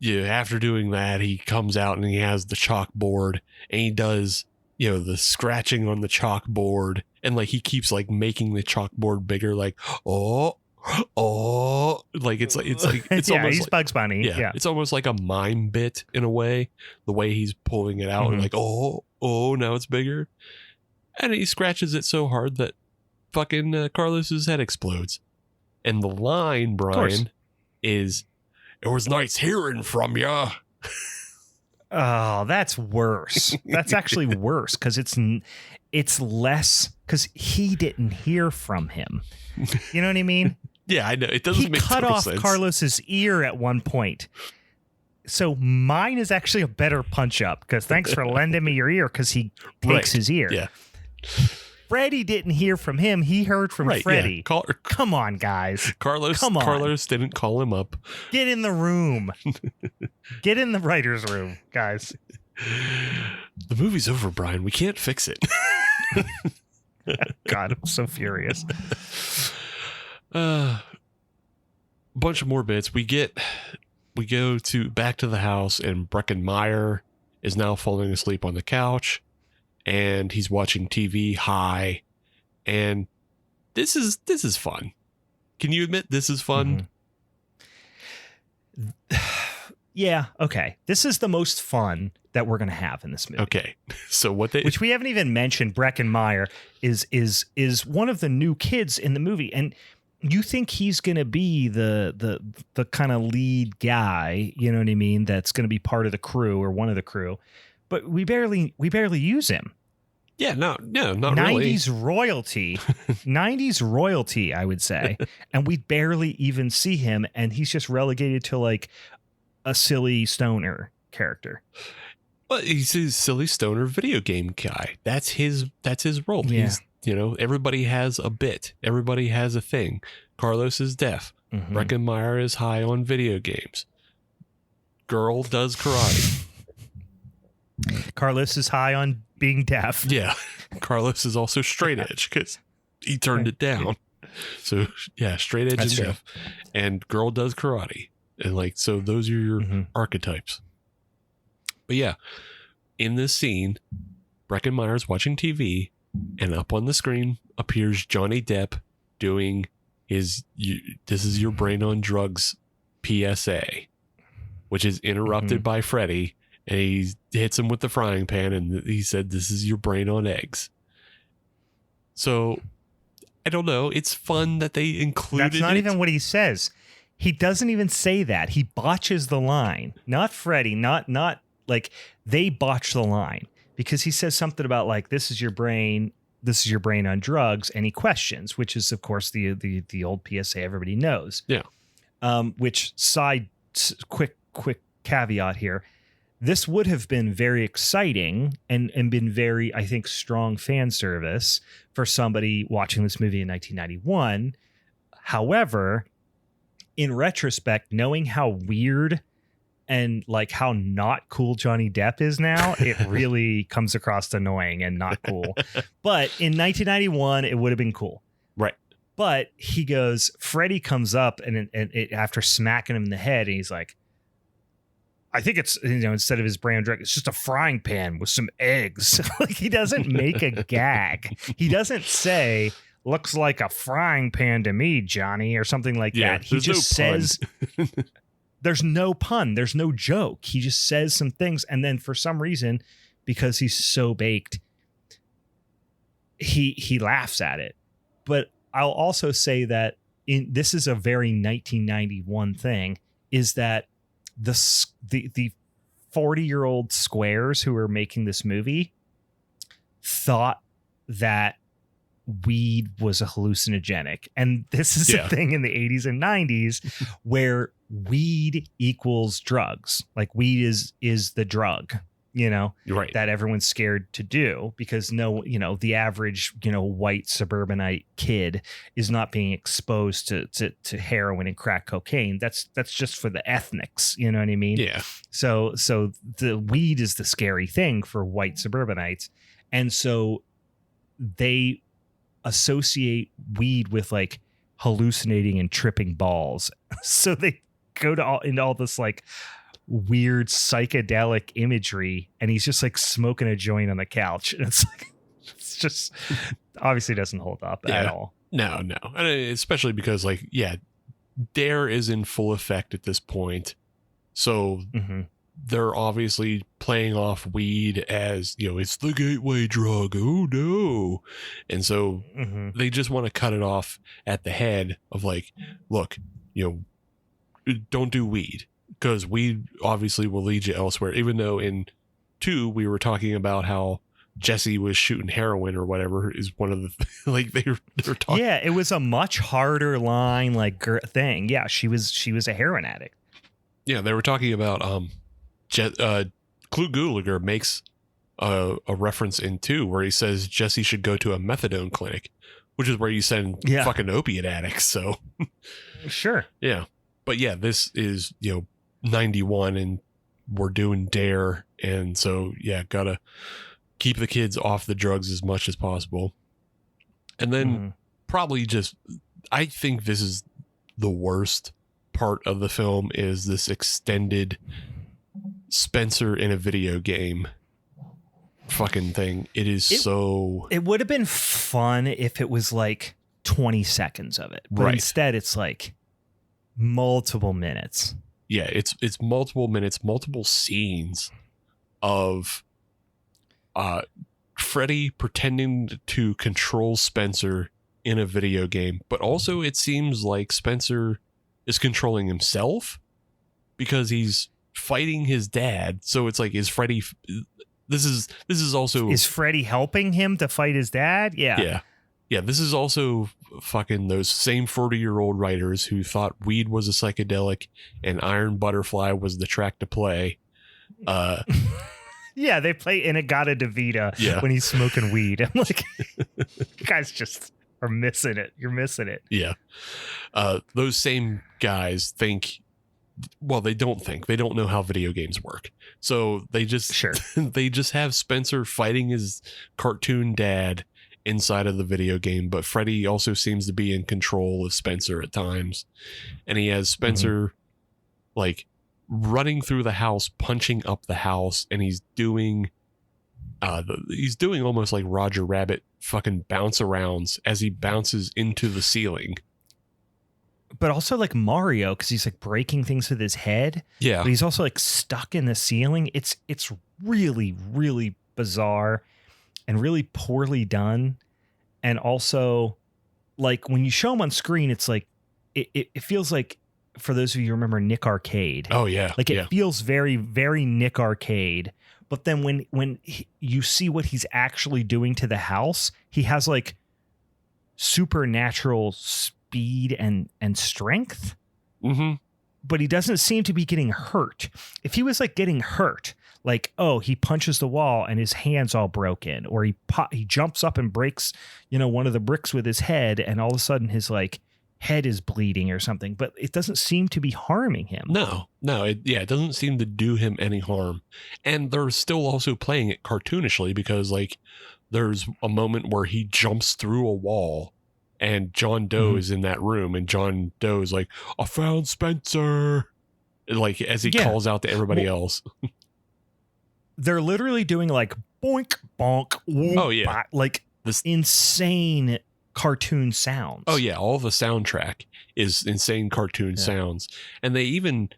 after doing that, he comes out and he has the chalkboard, and he does, the scratching on the chalkboard, and like he keeps like making the chalkboard bigger, like, oh, like it's almost he's like Bugs Bunny. Yeah, it's almost like a mime bit in a way, the way he's pulling it out, and like, oh, now it's bigger, and he scratches it so hard that fucking Carlos's head explodes. And the line, Brian, is, "It was nice hearing from ya." Oh, that's worse. That's actually worse because it's less because he didn't hear from him. You know what I mean? Yeah, I know. It doesn't make cut total off sense. Carlos's ear at one point. So mine is actually a better punch up because thanks for lending me your ear because he takes his ear. Yeah. Freddy didn't hear from him. He heard from Freddy. Yeah. Come on, guys. Carlos didn't call him up. Get in the room. Get in the writer's room, guys. The movie's over, Brian. We can't fix it. God, I'm so furious. Bunch of more bits. We go back to the house, and Breckenmeyer is now falling asleep on the couch, and he's watching TV high, and this is fun. Can you admit this is fun? Yeah, okay. This is the most fun that we're going to have in this movie. Okay. So which we haven't even mentioned, Breckenmeyer is one of the new kids in the movie, and you think he's going to be the kind of lead guy, you know what I mean, that's going to be part of the crew or one of the crew, but we barely use him. Yeah, not 90s really. royalty. 90s royalty, I would say. And we barely even see him, and he's just relegated to like a silly stoner character. But he's a silly stoner video game guy. That's his role. Yeah. He's, everybody has a bit. Everybody has a thing. Carlos is deaf. Mm-hmm. Breckenmeyer is high on video games. Girl does karate. Carlos is high on being deaf. Yeah. Carlos is also straight edge because he turned it down. So yeah, straight edge That's and true. deaf. And girl does karate. And so those are your archetypes. But yeah, in this scene, Breckenmeyer's watching TV, and up on the screen appears Johnny Depp doing his "This is your brain on drugs" PSA, which is interrupted by Freddy, and he hits him with the frying pan, and he said, "This is your brain on eggs." So I don't know. It's fun that they included. That's not even what he says. He doesn't even say that. He botches the line. Not Freddy. Not like they botch the line because he says something about like, this is your brain on drugs. And he questions, which is of course the old PSA everybody knows. Yeah. Which quick caveat here. This would have been very exciting and been very, I think, strong fan service for somebody watching this movie in 1991. However, in retrospect, knowing how weird and like how not cool Johnny Depp is now, it really comes across annoying and not cool. But in 1991, it would have been cool. Right. But he goes, Freddy comes up and after smacking him in the head, and he's like, I think it's, instead of his brand drug, it's just a frying pan with some eggs. Like he doesn't make a gag. He doesn't say, looks like a frying pan to me, Johnny, or something like that. He just says, there's no pun. There's no joke. He just says some things. And then for some reason, because he's so baked, he laughs at it. But I'll also say that this is a very 1991 thing, is that the 40-year-old squares who were making this movie thought that weed was a hallucinogenic. And this is a thing in the 80s and 90s where weed equals drugs. Like weed is the drug, right, that everyone's scared to do because the average, white suburbanite kid is not being exposed to heroin and crack cocaine. That's just for the ethnics. You know what I mean? Yeah. So the weed is the scary thing for white suburbanites. And so they associate weed with like hallucinating and tripping balls. So they go into all this like weird psychedelic imagery, and he's just like smoking a joint on the couch, and it's just obviously doesn't hold up at all. No, and especially because Dare is in full effect at this point, so they're obviously playing off weed as it's the gateway drug. Oh no. And so they just want to cut it off at the head of like, look, don't do weed. because weed obviously will lead you elsewhere, even though in 2 we were talking about how Jesse was shooting heroin or whatever is one of the like they're talking. Yeah, it was a much harder line thing. Yeah, she was a heroin addict. Yeah, they were talking about Clu Gulager makes a reference in 2 where he says Jesse should go to a methadone clinic, which is where you send fucking opiate addicts. So sure. Yeah. But yeah, this is, 91 and we're doing Dare. And so, yeah, gotta keep the kids off the drugs as much as possible. And then probably I think this is the worst part of the film is this extended Spencer in a video game fucking thing. It would have been fun if it was like 20 seconds of it. But instead it's like multiple minutes. Yeah, it's multiple minutes, multiple scenes of Freddy pretending to control Spencer in a video game, but also it seems like Spencer is controlling himself because he's fighting his dad. So it's like, is Freddy? This is also, is Freddy helping him to fight his dad? Yeah. This is also fucking those same 40-year-old writers who thought weed was a psychedelic and Iron Butterfly was the track to play. Yeah, they play Inagata DeVita when he's smoking weed. I'm like, you guys just are missing it. You're missing it. Yeah. Those same guys think, well, they don't know how video games work. So they just, they just have Spencer fighting his cartoon dad inside of the video game. But Freddy also seems to be in control of Spencer at times. And he has Spencer like running through the house, punching up the house. And he's doing almost like Roger Rabbit fucking bounce arounds as he bounces into the ceiling. But also like Mario, because he's like breaking things with his head. Yeah. But he's also like stuck in the ceiling. It's really, really bizarre and really poorly done. And also, like when you show him on screen, it's like it feels like, for those of you who remember Nick Arcade. Oh yeah. Like it feels very, very Nick Arcade. But then when you see what he's actually doing to the house, he has like supernatural speed and strength. But he doesn't seem to be getting hurt. If he was like getting hurt, like, oh, he punches the wall and his hand's all broken, or he jumps up and breaks, one of the bricks with his head, and all of a sudden his like head is bleeding or something, but it doesn't seem to be harming him. No, it doesn't seem to do him any harm. And they're still also playing it cartoonishly because like there's a moment where he jumps through a wall and John Doe is in that room, and John Doe is like, I found Spencer, like as he calls out to everybody else. They're literally doing like boink, bonk, whoop, like this insane cartoon sounds. Oh yeah, all the soundtrack is insane cartoon sounds. And they even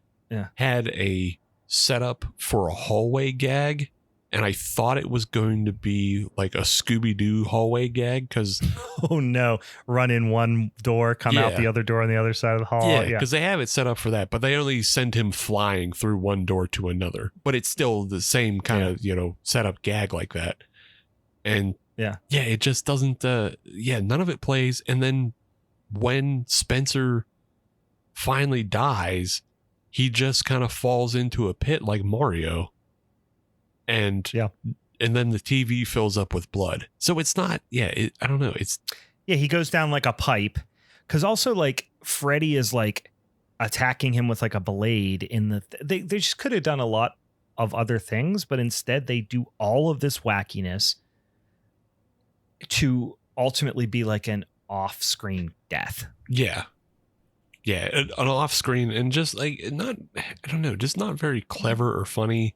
had a setup for a hallway gag, and I thought it was going to be like a Scooby-Doo hallway gag because oh no, run in one door, come out the other door on the other side of the hall. Yeah, because they have it set up for that, but they only send him flying through one door to another. But it's still the same kind of setup gag like that. And it just doesn't none of it plays. And then when Spencer finally dies, he just kind of falls into a pit like Mario, and then the TV fills up with blood. So it's not I don't know, it's he goes down like a pipe, because also like Freddy is like attacking him with like a blade in the they just could have done a lot of other things, but instead they do all of this wackiness to ultimately be like an off-screen death. Yeah, an off-screen, and just like not, I don't know, just not very clever or funny.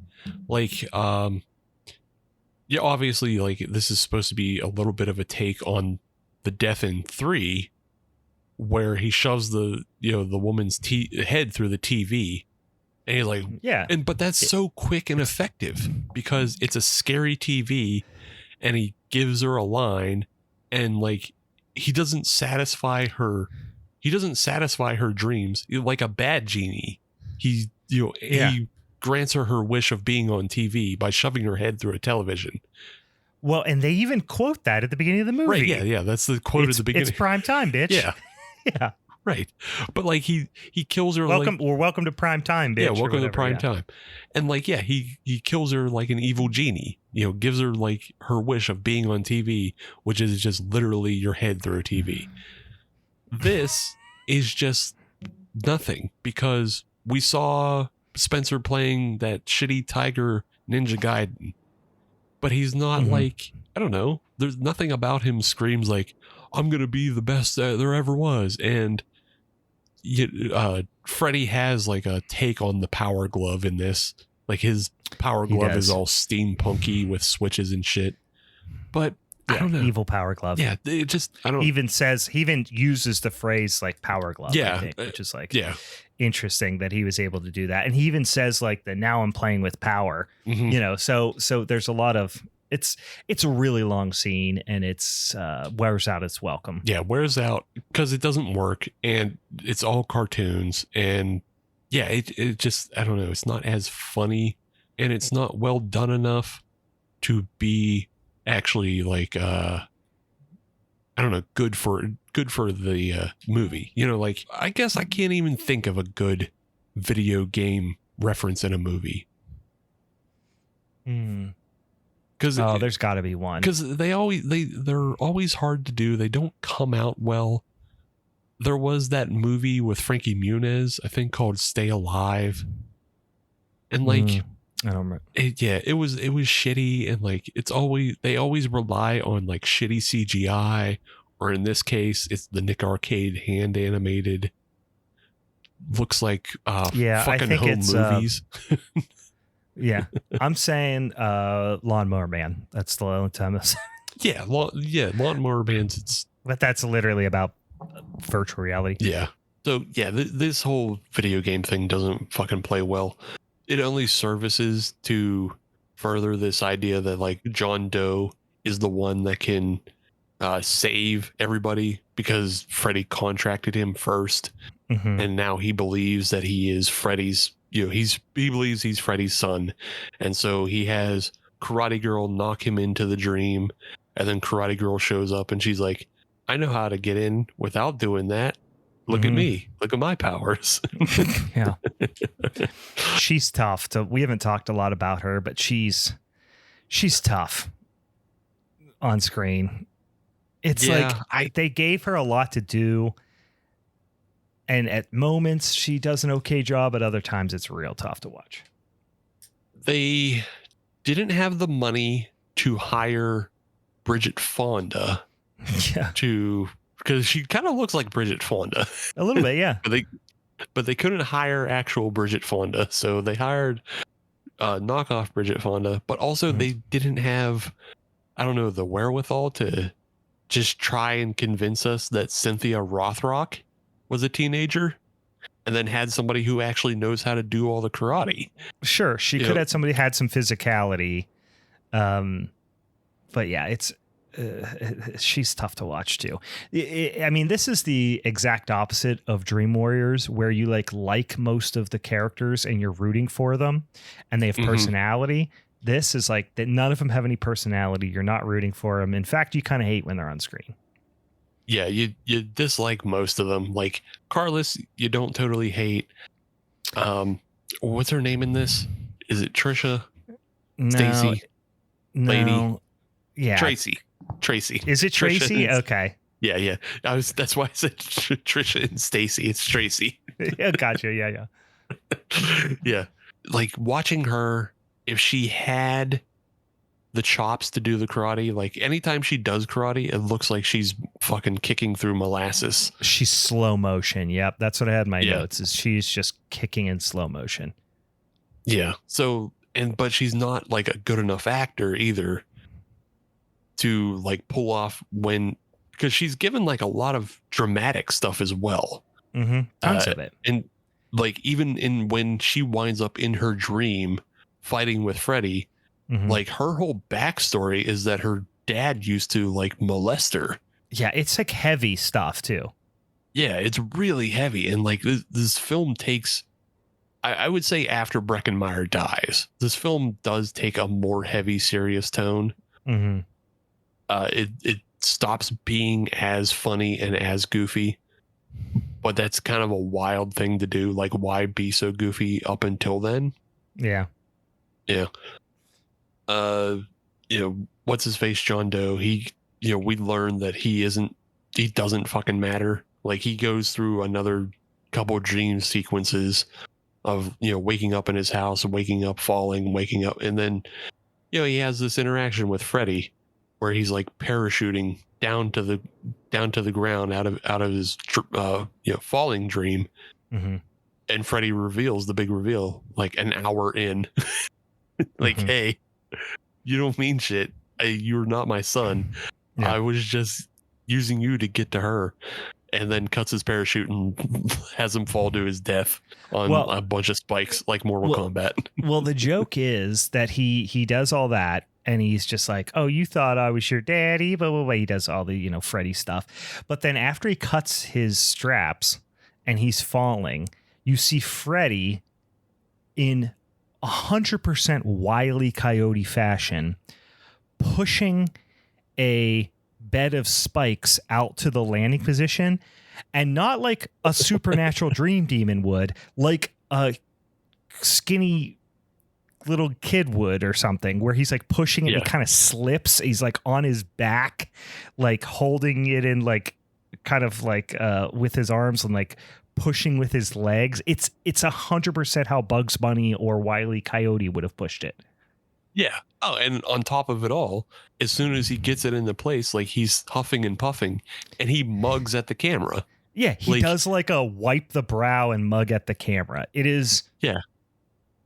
Like, obviously, like this is supposed to be a little bit of a take on the death in 3, where he shoves the the woman's head through the TV, and he's like, but that's so quick and effective because it's a scary TV. And he gives her a line, and like he doesn't satisfy her dreams like a bad genie. he grants her wish of being on TV by shoving her head through a television. Well, and they even quote that at the beginning of the movie. Right, yeah. That's the quote at the beginning. It's prime time, bitch. Yeah. Yeah. Right. But like he kills her. Welcome to prime time, bitch. Yeah, welcome to prime time. And like, yeah, he kills her like an evil genie. Gives her like her wish of being on TV, which is just literally your head through a TV. This is just nothing, because we saw Spencer playing that shitty Tiger Ninja Gaiden, but he's not like, I don't know, there's nothing about him screams like, I'm gonna be the best that there ever was. And Freddy has like a take on the Power Glove in this. Like his Power Glove is all steampunky with switches and shit. But I don't know. Evil Power Glove. Yeah, it just, I don't. He even uses the phrase like Power Glove. Yeah, I think, which is like interesting that he was able to do that. And he even says like the now I'm playing with power. So there's a lot of. It's a really long scene, and it's wears out its welcome. Yeah, wears out because it doesn't work, and it's all cartoons, and it just, I don't know, it's not as funny, and it's not well done enough to be actually like I don't know, good for the movie. Like, I guess I can't even think of a good video game reference in a movie. There's got to be one. Because they're always hard to do. They don't come out well. There was that movie with Frankie Muniz, I think, called Stay Alive, and like I don't remember. It was shitty, and like they always rely on like shitty CGI, or in this case, it's the Nick Arcade hand animated. Looks like fucking home movies. Yeah, I'm saying Lawnmower Man. That's the only time I Lawnmower Man's. But that's literally about virtual reality. Yeah. So yeah, this whole video game thing doesn't fucking play well. It only services to further this idea that like John Doe is the one that can save everybody because Freddy contracted him first, and now he believes that he is Freddy's. He believes he's Freddy's son, and so he has Karate Girl knock him into the dream, and then Karate Girl shows up, and she's like, "I know how to get in without doing that. Look at me. Look at my powers." Yeah, she's tough. We haven't talked a lot about her, but she's tough on screen. It's they gave her a lot to do. And at moments, she does an okay job. At other times, it's real tough to watch. They didn't have the money to hire Bridget Fonda. Yeah. Because she kind of looks like Bridget Fonda. A little bit, yeah. but they couldn't hire actual Bridget Fonda. So they hired knockoff Bridget Fonda. But also they didn't have, I don't know, the wherewithal to just try and convince us that Cynthia Rothrock was a teenager, and then had somebody who actually knows how to do all the karate. She could have somebody had some physicality, but yeah, it's she's tough to watch too. I mean, this is the exact opposite of Dream Warriors, where you like most of the characters and you're rooting for them, and they have personality. This is like that; none of them have any personality. You're not rooting for them. In fact, you kind of hate when they're on screen. Yeah, you dislike most of them. Like Carlos, you don't totally hate. What's her name in this? Is it Trisha? No, Stacy? No. Lady? Yeah. Tracy. Is it Tracy? Okay. Yeah. That's why I said Trisha and Stacy. It's Tracy. Yeah, gotcha. Yeah. Yeah. Like watching her, if she had the chops to do the karate, like anytime she does karate, it looks like she's fucking kicking through molasses. She's slow motion. Yep, that's what I had in my notes, is she's just kicking in slow motion. Yeah. So, but she's not like a good enough actor either to like pull off because she's given like a lot of dramatic stuff as well. Tons of it. And like even when she winds up in her dream fighting with Freddy, like her whole backstory is that her dad used to like molest her. Yeah, it's like heavy stuff too. Yeah, it's really heavy, and like this film takes I would say after Breckenmeyer dies, this film does take a more heavy, serious tone. Mm-hmm. It stops being as funny and as goofy, but that's kind of a wild thing to do. Like, why be so goofy up until then? Yeah. Yeah. What's his face, John Doe? We learn that he doesn't fucking matter. Like, he goes through another couple dream sequences of, waking up in his house, waking up, falling, waking up. And then, he has this interaction with Freddy where he's like parachuting down to the ground out of his, falling dream. Mm-hmm. And Freddy reveals the big reveal like an hour in. Like, mm-hmm. Hey, you don't mean shit. You're not my son. Yeah. I was just using you to get to her. And then cuts his parachute and has him fall to his death on a bunch of spikes like Mortal Kombat. Well, the joke is that he does all that and he's just like, oh, you thought I was your daddy, blah, blah, blah. He does all the, Freddy stuff. But then after he cuts his straps and he's falling, you see Freddy in 100% Wile E. Coyote fashion pushing a bed of spikes out to the landing position, and not like a supernatural dream demon would, like a skinny little kid would or something, where he's like pushing it and he kind of slips. He's like on his back, like holding it in like kind of like with his arms and like pushing with his legs. It's 100% how Bugs Bunny or Wile E. Coyote would have pushed it. Yeah. Oh, and on top of it all, as soon as he gets it into place, like he's huffing and puffing and he mugs at the camera. Yeah, he does like a wipe the brow and mug at the camera. It is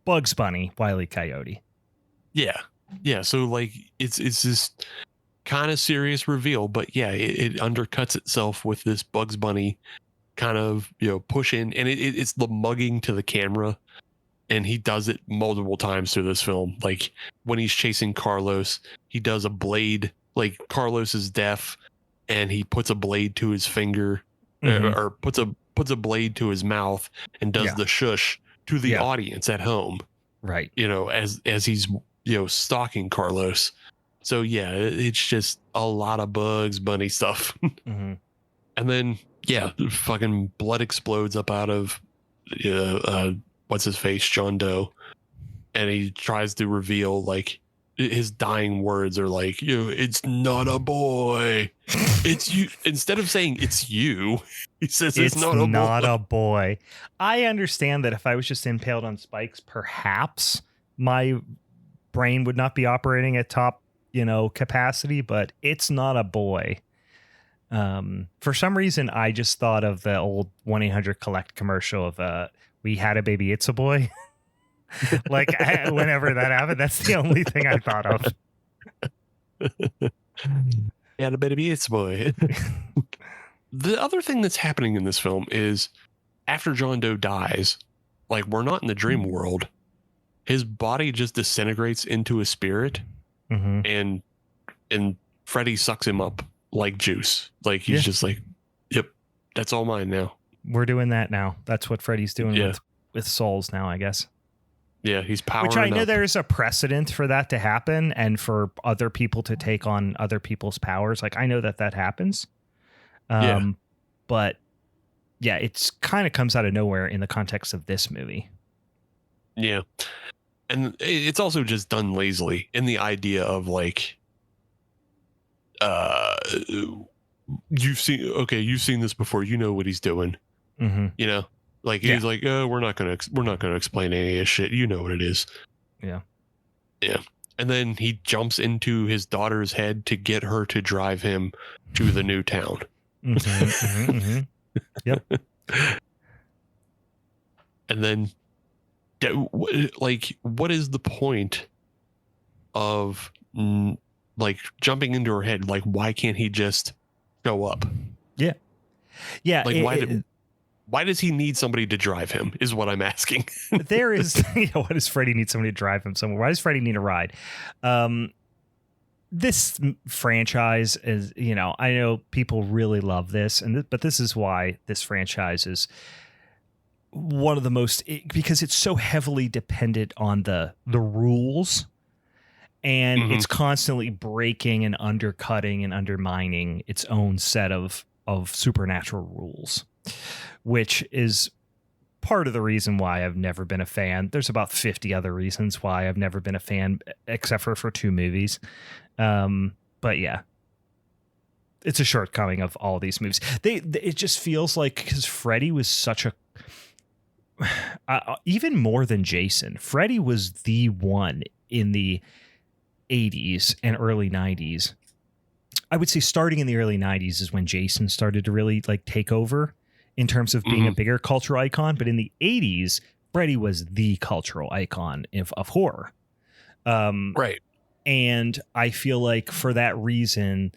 Bugs Bunny, Wile E. Coyote. Yeah. Yeah. So like it's this kind of serious reveal, but yeah, it undercuts itself with this Bugs Bunny kind of, push in, and it's the mugging to the camera. And he does it multiple times through this film. Like when he's chasing Carlos, he does a blade, like Carlos is deaf and he puts a blade to his finger or puts a blade to his mouth and does the shush to the audience at home. Right. As he's, stalking Carlos. So yeah, it's just a lot of Bugs Bunny stuff. Mm-hmm. And then, fucking blood explodes up out of, what's his face, John Doe, and he tries to reveal like his dying words are like, it's not a boy, it's you. Instead of saying it's you, he says it's not a boy. I understand that if I was just impaled on spikes, perhaps my brain would not be operating at top, capacity, but it's not a boy. For some reason, I just thought of the old 1-800-COLLECT commercial of we had a baby, it's a boy. Like whenever that happened, that's the only thing I thought of. Had a baby, it's a boy. The other thing that's happening in this film is after John Doe dies, like we're not in the dream world. His body just disintegrates into a spirit, and Freddy sucks him up like juice. Like he's just like, yep, that's all mine now. We're doing that now. That's what Freddy's doing with souls now, I guess. Yeah, he's powering up. Which I know there's a precedent for that to happen and for other people to take on other people's powers. Like I know that happens. But yeah, it's kind of comes out of nowhere in the context of this movie. Yeah. And it's also just done lazily in the idea of like, you've seen this before. You know what he's doing. Like he's like, oh, we're not gonna explain any of this shit. You know what it is. Yeah. And then he jumps into his daughter's head to get her to drive him to the new town. Yep. And then, like, what is the point of like jumping into her head? Like, why can't he just show up? Yeah. Like, why does he need somebody to drive him is what I'm asking. There is, why does Freddy need somebody to drive him somewhere? Why does Freddy need a ride? This franchise is, I know people really love this, but this is why this franchise is one of the most, because it's so heavily dependent on the rules, and it's constantly breaking and undercutting and undermining its own set of supernatural rules, which is part of the reason why I've never been a fan. There's about 50 other reasons why I've never been a fan, except for 2 movies. But yeah, it's a shortcoming of all these movies. It just feels like, because Freddy was such a, even more than Jason, Freddy was the one in the 80s and early 90s. I would say starting in the early 90s is when Jason started to really like take over in terms of being a bigger cultural icon. But in the 80s, Freddy was the cultural icon of horror. Right. And I feel like for that reason,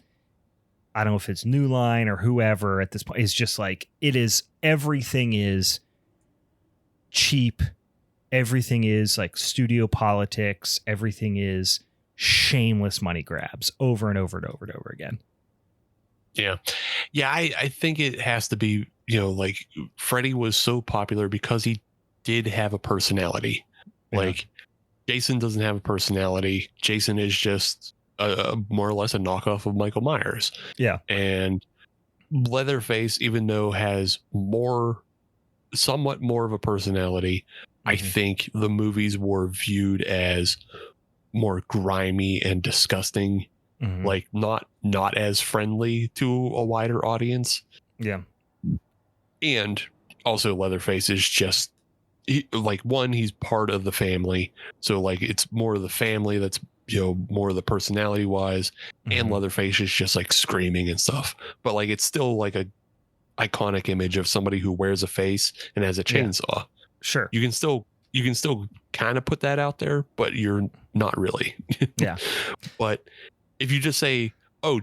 I don't know if it's New Line or whoever at this point, is just like, everything is cheap. Everything is like studio politics. Everything is shameless money grabs over and over and over and over again. Yeah. Yeah. I think it has to be, like Freddy was so popular because he did have a personality. Yeah. Like Jason doesn't have a personality. Jason is just more or less a knockoff of Michael Myers. Yeah. And Leatherface, even though has somewhat more of a personality, I think the movies were viewed as more grimy and disgusting, like not as friendly to a wider audience. Yeah. And also Leatherface is just he's part of the family, so like it's more of the family that's more of the personality wise, and Leatherface is just like screaming and stuff, but like it's still like a iconic image of somebody who wears a face and has a chainsaw. Yeah. Sure. You can still kind of put that out there, but you're not really. Yeah. But if you just say, a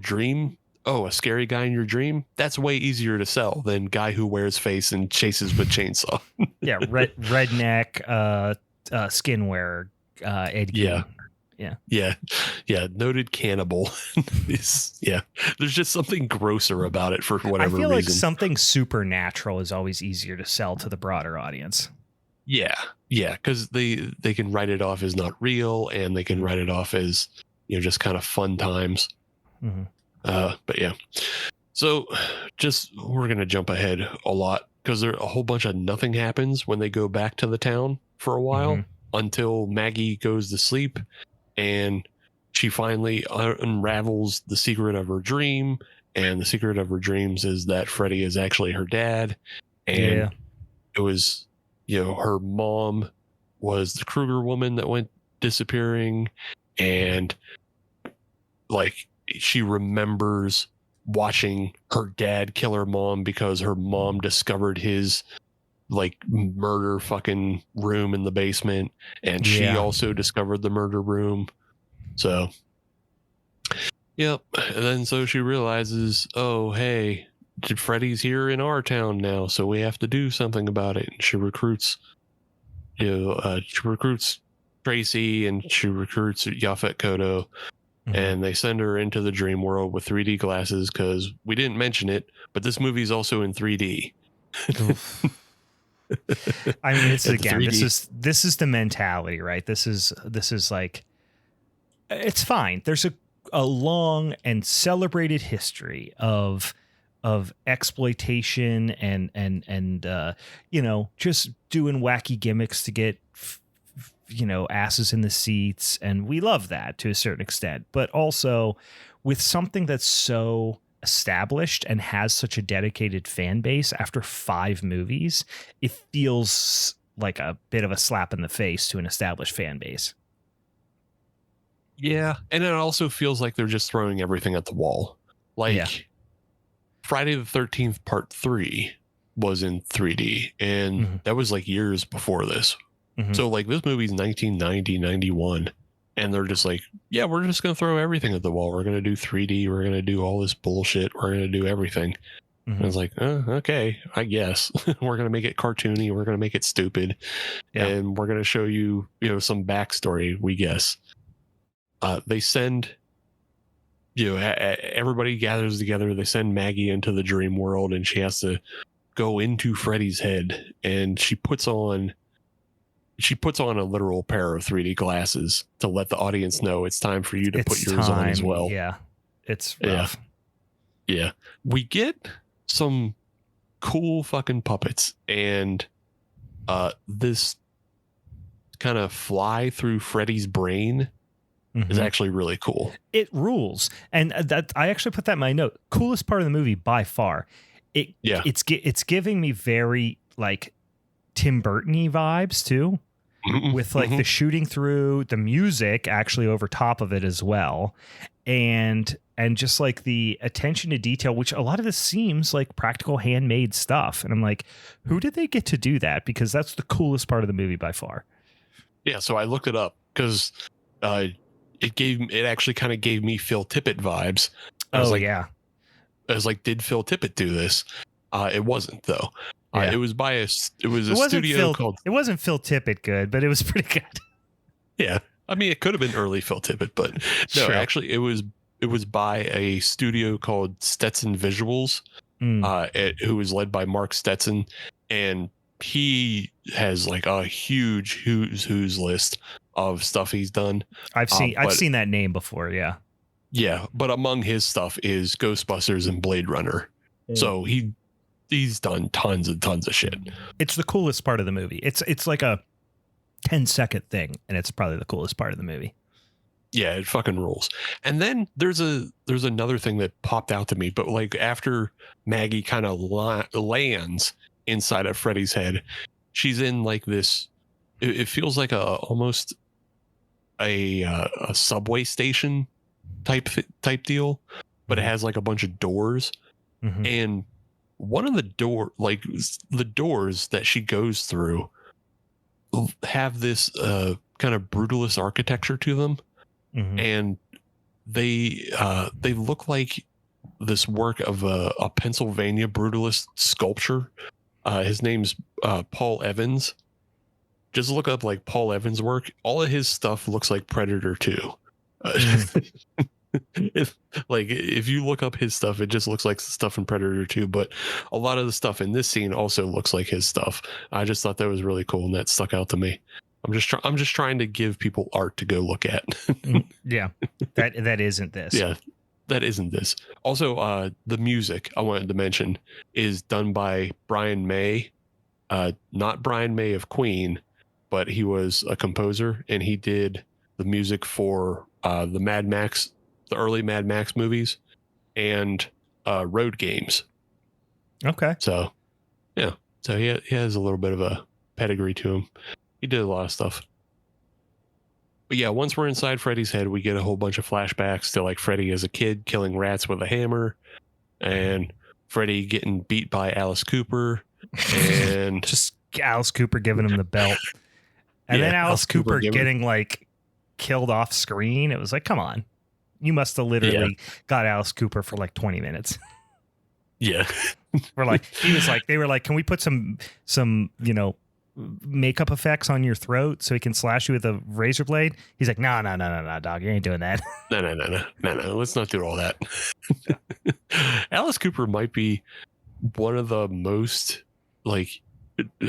scary guy in your dream, that's way easier to sell than guy who wears face and chases with chainsaw. Yeah. Redneck, skin wearer, Ed Gein. Yeah. Noted cannibal. There's just something grosser about it for whatever reason. I feel like something supernatural is always easier to sell to the broader audience. Yeah, because they can write it off as not real, and they can write it off as just kind of fun times. But yeah, so we're gonna jump ahead a lot because there a whole bunch of nothing happens when they go back to the town for a while until Maggie goes to sleep, and she finally unravels the secret of her dream, and the secret of her dreams is that Freddy is actually her dad, and it was. Her mom was the Kruger woman that went disappearing, and like she remembers watching her dad kill her mom because her mom discovered his like murder fucking room in the basement, and she also discovered the murder room. So and then so she realizes, oh hey, Freddy's here in our town now, so we have to do something about it. And she recruits, Tracy, and she recruits Yaphet Kotto, and they send her into the dream world with 3D glasses because we didn't mention it, but this movie is also in 3D. I mean, it's again, this is the mentality, right? This is like, it's fine. There's a long and celebrated history of exploitation and just doing wacky gimmicks to get asses in the seats, and we love that to a certain extent, but also with something that's so established and has such a dedicated fan base after 5 movies, it feels like a bit of a slap in the face to an established fan base. Yeah, and it also feels like they're just throwing everything at the wall. Friday the 13th Part 3 was in 3D, and that was like years before this. So like this movie's 1990, 91, and they're just like, yeah, we're just going to throw everything at the wall. We're going to do 3D. We're going to do all this bullshit. We're going to do everything. And it's like, okay, I guess we're going to make it cartoony. We're going to make it stupid. And we're going to show you, some backstory, we guess. They send... everybody gathers together. They send Maggie into the dream world, and she has to go into Freddy's head, and she puts on a literal pair of 3D glasses to let the audience know it's time for you to put yours on as well. Yeah, it's rough. Yeah. We get some cool fucking puppets, and this kind of fly through Freddy's brain is actually really cool. It rules. And that I actually put that in my note. Coolest part of the movie by far. It's giving me very like Tim Burton-y vibes too, with like the shooting through, the music actually over top of it as well. And just like the attention to detail, which a lot of this seems like practical handmade stuff. And I'm like, who did they get to do that? Because that's the coolest part of the movie by far. Yeah, so I looked it up because it actually kind of gave me Phil Tippett vibes. I was like, did Phil Tippett do this? It wasn't though. It was a studio called. It wasn't Phil Tippett good, but it was pretty good. Yeah, I mean, it could have been early Phil Tippett, but no, actually, it was by a studio called Stetson Visuals, who was led by Mark Stetson, and he has like a huge who's list of stuff he's done. I've seen that name before. Yeah. Yeah. But among his stuff is Ghostbusters and Blade Runner. So he's done tons and tons of shit. It's the coolest part of the movie. It's like a 10-second thing, and it's probably the coolest part of the movie. Yeah, it fucking rules. And then there's another thing that popped out to me, but like after Maggie kind of lands inside of Freddy's head, she's in like this. It feels like almost a subway station type deal, but it has like a bunch of doors, and one of the doors that she goes through have this kind of brutalist architecture to them, and they look like this work of a Pennsylvania brutalist sculpture. His name's Paul Evans. Just look up like Paul Evans' work. All of his stuff looks like Predator 2. If you look up his stuff, it just looks like stuff in Predator 2. But a lot of the stuff in this scene also looks like his stuff. I just thought that was really cool, and that stuck out to me. I'm just trying to give people art to go look at. Yeah, that isn't this. Yeah. That isn't this. Also, the music I wanted to mention is done by Brian May, not Brian May of Queen, but he was a composer, and he did the music for the early Mad Max movies, and Road Games. Okay. So, yeah. So he has a little bit of a pedigree to him. He did a lot of stuff. But yeah, once we're inside Freddy's head, we get a whole bunch of flashbacks to like Freddy as a kid killing rats with a hammer, and Freddy getting beat by Alice Cooper, and just Alice Cooper giving him the belt, and then Alice Cooper getting like killed off screen. It was like, come on, you must have literally got Alice Cooper for like 20 minutes. Yeah, they were like, can we put some makeup effects on your throat so he can slash you with a razor blade? He's like, no, dog, you ain't doing that. No, let's not do all that. Alice Cooper might be one of the most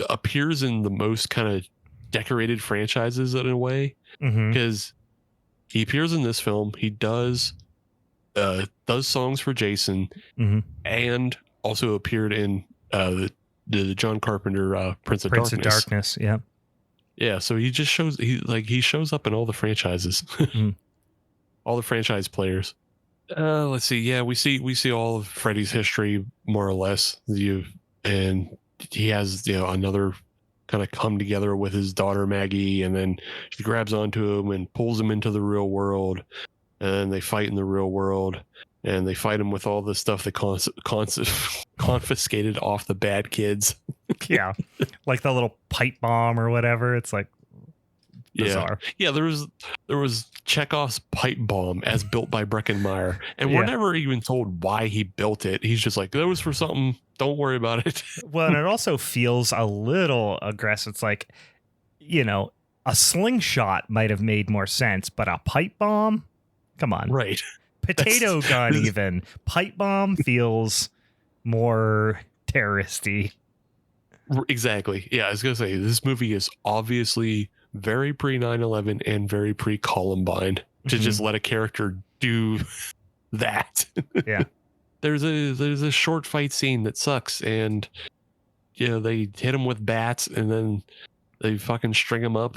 appears in the most kind of decorated franchises in a way, because he appears in this film. He does songs for Jason, and also appeared in the John Carpenter Prince of Darkness. Yeah, so he just shows up in all the franchises. All the franchise players. Let's see. Yeah, we see all of Freddy's history more or less. And he has another kind of come together with his daughter Maggie, and then she grabs onto him and pulls him into the real world, and then they fight in the real world. And they fight him with all the stuff that confiscated off the bad kids. Yeah, like the little pipe bomb or whatever. It's like bizarre. Yeah. There was Chekhov's pipe bomb as built by Breckenmeyer, and we're never even told why he built it. He's just like, that was for something. Don't worry about it. Well, and it also feels a little aggressive. It's like, a slingshot might have made more sense, but a pipe bomb? Come on. Right. Potato gun, even pipe bomb feels more terrorist-y. Exactly. Yeah, I was gonna say this movie is obviously very pre 9/11 and very pre Columbine to just let a character do that. Yeah. There's a short fight scene that sucks, and they hit him with bats, and then they fucking string him up,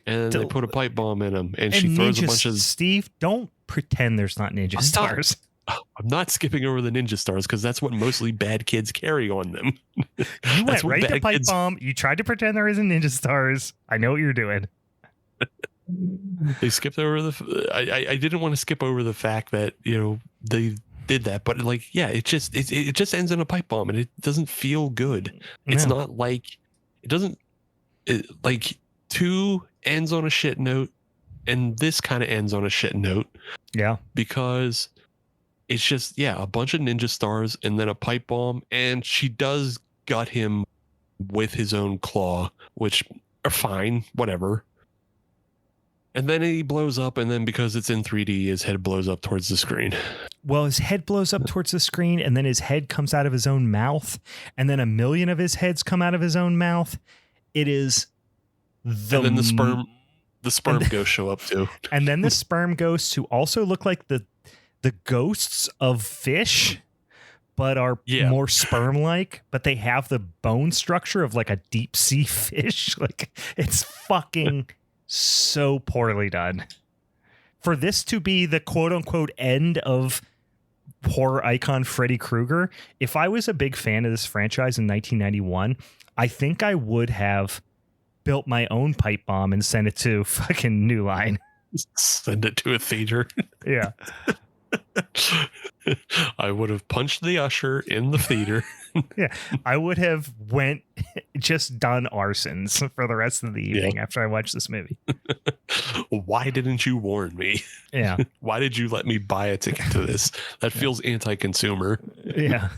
and they put a pipe bomb in him, and she throws a bunch of. Steve, don't pretend there's not ninja stars. I'm not skipping over the ninja stars because that's what mostly bad kids carry on them. You went right to pipe bomb. You tried to pretend there isn't ninja stars. I know what you're doing. They skipped over the. I didn't want to skip over the fact that they did that, but it just ends in a pipe bomb, and it doesn't feel good. It's not like it doesn't. Like 2 ends on a shit note, and this kind of ends on a shit note. Yeah, because it's just a bunch of ninja stars and then a pipe bomb, and she does gut him with his own claw, which are fine, whatever. And then he blows up, and then because it's in 3D, his head blows up towards the screen. Well, his head blows up towards the screen, and then his head comes out of his own mouth, and then a million of his heads come out of his own mouth. It is and then the sperm ghosts show up too. And then the sperm ghosts, who also look like the ghosts of fish, but are more sperm-like, but they have the bone structure of like a deep sea fish. Like, it's fucking so poorly done. For this to be the quote-unquote end of horror icon Freddy Krueger, if I was a big fan of this franchise in 1991, I think I would have built my own pipe bomb and sent it to fucking New Line. Send it to a theater. Yeah. I would have punched the usher in the theater. Yeah. I would have just done arsons for the rest of the evening after I watched this movie. Why didn't you warn me? Yeah. Why did you let me buy a ticket to this? That feels anti-consumer. Yeah.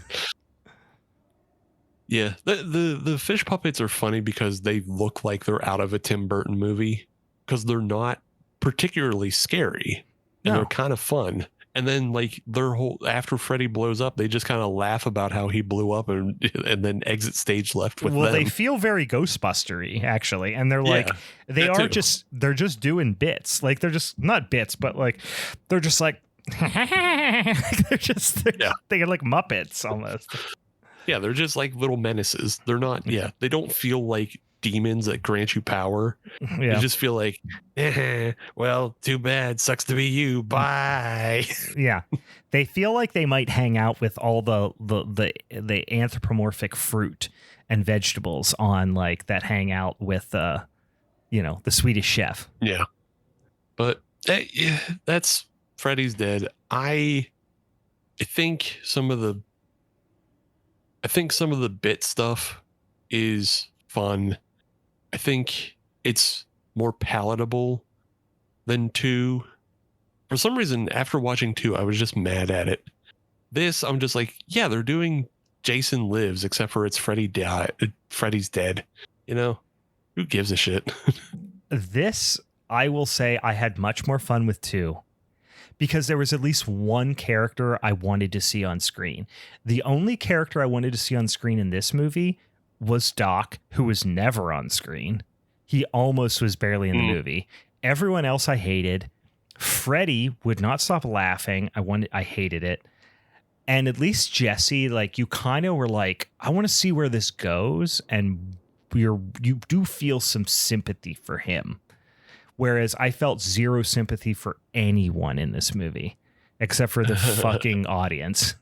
Yeah, the fish puppets are funny because they look like they're out of a Tim Burton movie, because they're not particularly scary, and they're kind of fun. And then their whole, after Freddy blows up, they just kind of laugh about how he blew up and then exit stage left with them. Well, they feel very Ghostbustery actually, and they're they're just doing bits. Like, they're just not bits, but they're just like they're like Muppets almost. Yeah, they're just like little menaces. They're not, they don't feel like demons that grant you power. Yeah. They just feel like, well, too bad. Sucks to be you. Bye. Yeah. They feel like they might hang out with all the anthropomorphic fruit and vegetables on that hang out with, the Swedish Chef. Yeah. But that's Freddy's Dead. I think some of the bit stuff is fun. I think it's more palatable than 2. For some reason, after watching 2, I was just mad at it. This, I'm just like, they're doing Jason Lives, except for it's Freddy's Dead. Who gives a shit? This, I will say, I had much more fun with 2. Because there was at least one character I wanted to see on screen. The only character I wanted to see on screen in this movie was Doc, who was never on screen. He almost was barely in the movie. Everyone else I hated. Freddy would not stop laughing. I hated it. And at least Jesse, you kind of were like, I want to see where this goes. And you do feel some sympathy for him. Whereas I felt zero sympathy for anyone in this movie, except for the fucking audience.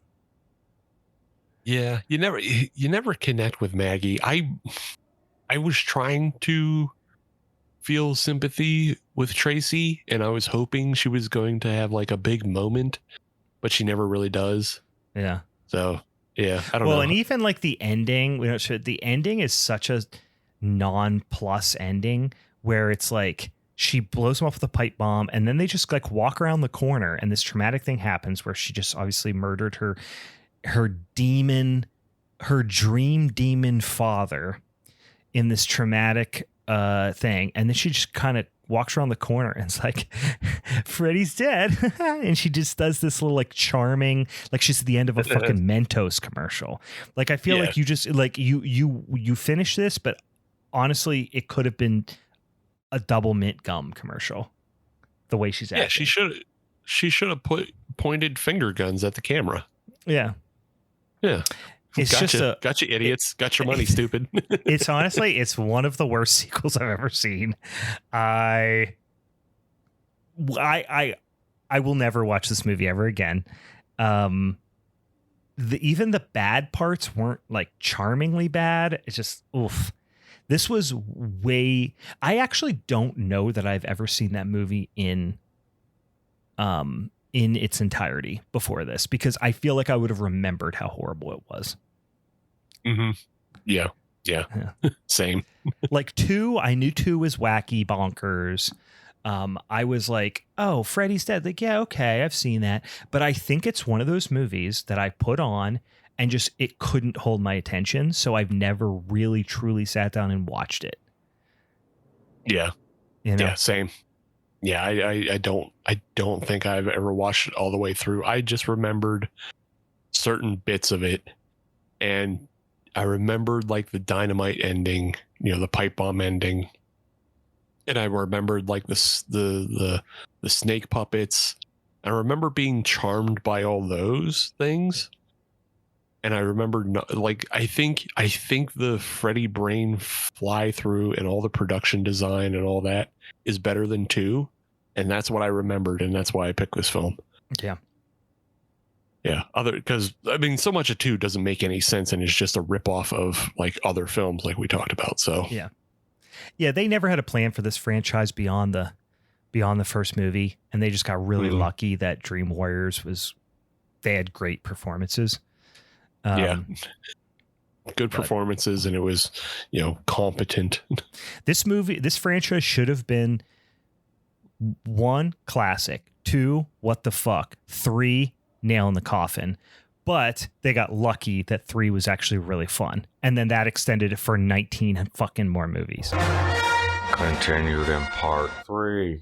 Yeah, you never connect with Maggie. I was trying to feel sympathy with Tracy, and I was hoping she was going to have a big moment, but she never really does. Yeah. So I don't know. Well, and even the ending, the ending is such a non-plus ending where it's she blows him up with a pipe bomb, and then they just walk around the corner, and this traumatic thing happens where she just obviously murdered her dream demon father in this traumatic thing, and then she just kind of walks around the corner and it's like, Freddy's dead. And she just does this little like charming, like she's at the end of a fucking Mentos commercial. Like, I feel like you just like you finish this, but honestly, it could have been a double mint gum commercial. The way she's acting. Yeah, she should have pointed finger guns at the camera. Yeah. Yeah. It's gotcha, idiots. Got your money, stupid. It's honestly, it's one of the worst sequels I've ever seen. I will never watch this movie ever again. Even the bad parts weren't like charmingly bad. It's just, oof. This was I actually don't know that I've ever seen that movie in its entirety before this, because I feel like I would have remembered how horrible it was. Mm-hmm. Yeah. Same. Like 2, I knew 2 was wacky bonkers. I was like, oh, Freddy's dead. Like, yeah, okay, I've seen that. But I think it's one of those movies that I put on and just, it couldn't hold my attention. So I've never really truly sat down and watched it. Yeah. You know? Yeah, same. Yeah, I don't think I've ever watched it all the way through. I just remembered certain bits of it, and I remembered like the dynamite ending, the pipe bomb ending, and I remembered like the snake puppets. I remember being charmed by all those things, and I remember I think the Freddy brain fly through and all the production design and all that is better than 2. And that's what I remembered, and that's why I picked this film. Yeah. Yeah. Because I mean, so much of 2 doesn't make any sense, and it's just a ripoff of like other films like we talked about. So yeah. Yeah, they never had a plan for this franchise beyond the first movie, and they just got really lucky that Dream Warriors they had great performances. Yeah. Good performances, and it was, competent. This franchise should have been 1, classic, 2, what the fuck, 3, nail in the coffin. But they got lucky that 3 was actually really fun, and then that extended it for 19 fucking more movies. Continued in part 3.